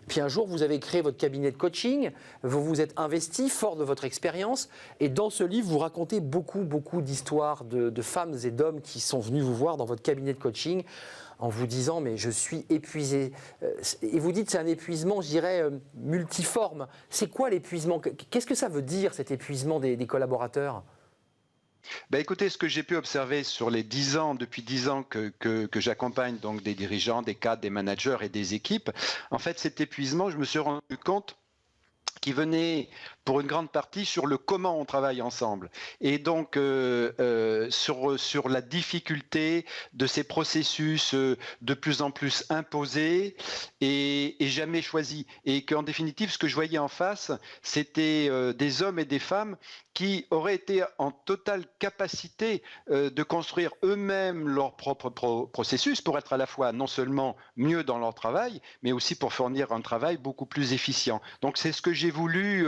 Puis un jour, vous avez créé votre cabinet de coaching, vous vous êtes investi fort de votre expérience, et dans ce livre, vous racontez beaucoup d'histoires de femmes et d'hommes qui sont venus vous voir dans votre cabinet de coaching en vous disant « mais je suis épuisé ». Et vous dites c'est un épuisement, je dirais, multiforme. C'est quoi l'épuisement? Qu'est-ce que ça veut dire, cet épuisement des collaborateurs? Écoutez, ce que j'ai pu observer sur les 10 ans, depuis 10 ans que j'accompagne donc des dirigeants, des cadres, des managers et des équipes, en fait, cet épuisement, je me suis rendu compte qu'il venait pour une grande partie sur le comment on travaille ensemble. Et donc, sur la difficulté de ces processus de plus en plus imposés et jamais choisis. Et qu'en définitive, ce que je voyais en face, c'était des hommes et des femmes qui auraient été en totale capacité de construire eux-mêmes leur propre processus pour être à la fois non seulement mieux dans leur travail, mais aussi pour fournir un travail beaucoup plus efficient. Donc c'est ce que j'ai voulu,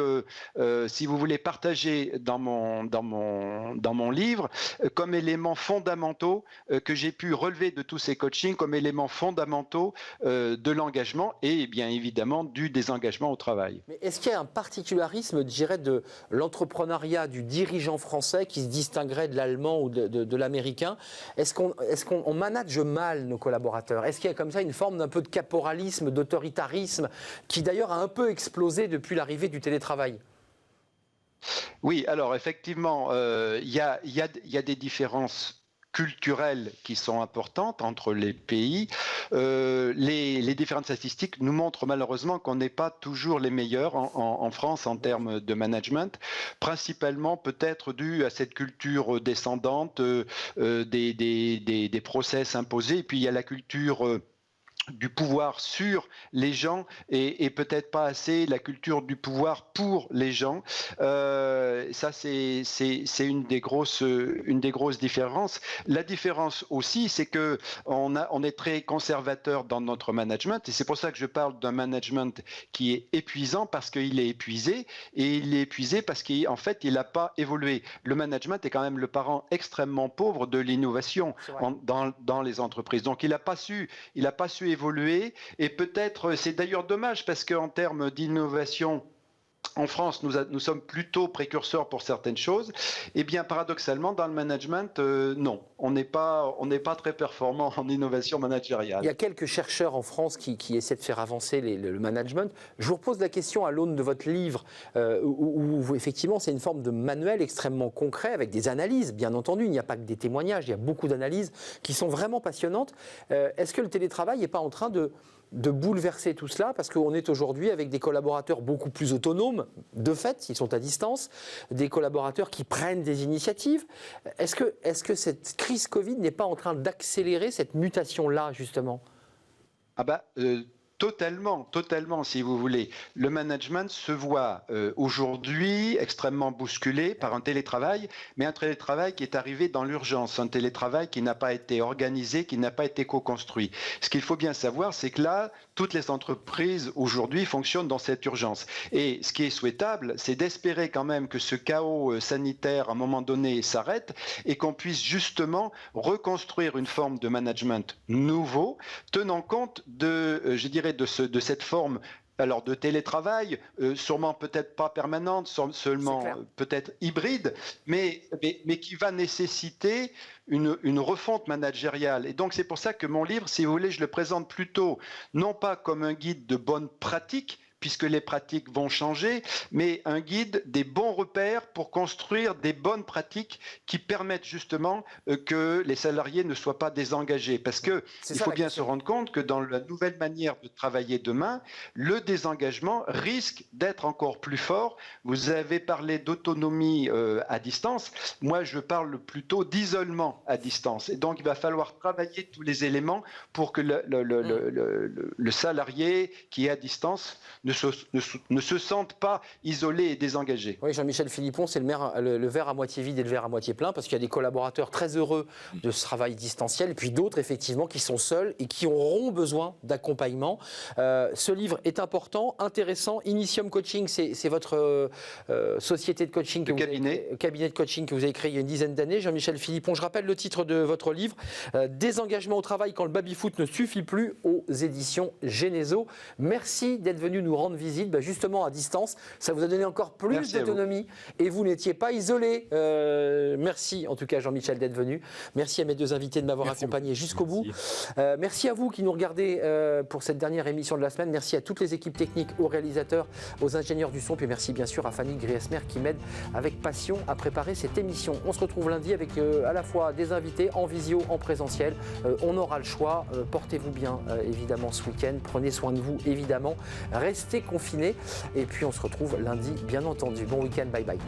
si vous voulez, partager dans mon livre comme éléments fondamentaux que j'ai pu relever de tous ces coachings, comme éléments fondamentaux de l'engagement et bien évidemment du désengagement au travail. Mais est-ce qu'il y a un particularisme, je dirais, de l'entrepreneuriat du dirigeant français qui se distinguerait de l'allemand ou de l'américain? Est-ce qu'on manage mal nos collaborateurs? Est-ce qu'il y a comme ça une forme d'un peu de caporalisme, d'autoritarisme qui d'ailleurs a un peu explosé depuis l'arrivée du télétravail? Oui, alors effectivement, il y a des différences culturelles qui sont importantes entre les pays. Les différentes statistiques nous montrent malheureusement qu'on n'est pas toujours les meilleurs en France en termes de management, principalement peut-être dû à cette culture descendante des process imposés. Et puis il y a la culture du pouvoir sur les gens et peut-être pas assez la culture du pouvoir pour les gens. Ça, c'est une des grosses différences. La différence aussi, c'est que on est très conservateur dans notre management et c'est pour ça que je parle d'un management qui est épuisant parce qu'il est épuisé et il est épuisé parce qu'en fait, il n'a pas évolué. Le management est quand même le parent extrêmement pauvre de l'innovation dans les entreprises. Donc, il n'a pas su évoluer et peut-être, c'est d'ailleurs dommage parce qu'en termes d'innovation, en France, nous sommes plutôt précurseurs pour certaines choses. Eh bien, paradoxalement, dans le management, non. On n'est pas très performant en innovation managériale. Il y a quelques chercheurs en France qui essaient de faire avancer le management. Je vous repose la question à l'aune de votre livre, où effectivement, c'est une forme de manuel extrêmement concret, avec des analyses, bien entendu. Il n'y a pas que des témoignages, il y a beaucoup d'analyses qui sont vraiment passionnantes. Est-ce que le télétravail n'est pas en train de bouleverser tout cela, parce qu'on est aujourd'hui avec des collaborateurs beaucoup plus autonomes, de fait, ils sont à distance, des collaborateurs qui prennent des initiatives. Est-ce que cette crise Covid n'est pas en train d'accélérer cette mutation-là, justement ? Totalement, si vous voulez. Le management se voit aujourd'hui extrêmement bousculé par un télétravail, mais un télétravail qui est arrivé dans l'urgence, un télétravail qui n'a pas été organisé, qui n'a pas été co-construit. Ce qu'il faut bien savoir, c'est que là, toutes les entreprises aujourd'hui fonctionnent dans cette urgence. Et ce qui est souhaitable, c'est d'espérer quand même que ce chaos sanitaire, à un moment donné, s'arrête et qu'on puisse justement reconstruire une forme de management nouveau, tenant compte de cette forme alors de télétravail, sûrement peut-être pas permanente, seulement peut-être hybride, mais qui va nécessiter une refonte managériale. Et donc c'est pour ça que mon livre, si vous voulez, je le présente plutôt non pas comme un guide de bonnes pratiques, puisque les pratiques vont changer, mais un guide des bons repères pour construire des bonnes pratiques qui permettent justement que les salariés ne soient pas désengagés. Parce qu'il faut bien se rendre compte que dans la nouvelle manière de travailler demain, le désengagement risque d'être encore plus fort. Vous avez parlé d'autonomie à distance. Moi, je parle plutôt d'isolement à distance. Et donc, il va falloir travailler tous les éléments pour que le salarié qui est à distance ne se sentent pas isolés et désengagés. Oui, Jean-Michel Philippon, c'est le verre à moitié vide et le verre à moitié plein, parce qu'il y a des collaborateurs très heureux de ce travail distanciel, et puis d'autres, effectivement, qui sont seuls et qui auront besoin d'accompagnement. Ce livre est important, intéressant. Initium Coaching, c'est votre société de coaching, cabinet de coaching que vous avez créé il y a une dizaine d'années. Jean-Michel Philippon, je rappelle le titre de votre livre, Désengagement au travail quand le baby-foot ne suffit plus, aux éditions Geneso. Merci d'être venu nous rendre visite, justement à distance. Ça vous a donné encore plus d'autonomie et vous n'étiez pas isolé. Merci en tout cas Jean-Michel d'être venu. Merci à mes deux invités de m'avoir accompagné jusqu'au bout. Merci à vous qui nous regardez pour cette dernière émission de la semaine. Merci à toutes les équipes techniques, aux réalisateurs, aux ingénieurs du son. Puis merci bien sûr à Fanny Griesmer qui m'aide avec passion à préparer cette émission. On se retrouve lundi avec à la fois des invités en visio, en présentiel. On aura le choix. Portez-vous bien évidemment ce week-end. Prenez soin de vous évidemment. Restez confinés et puis on se retrouve lundi bien entendu. Bon week-end, bye bye.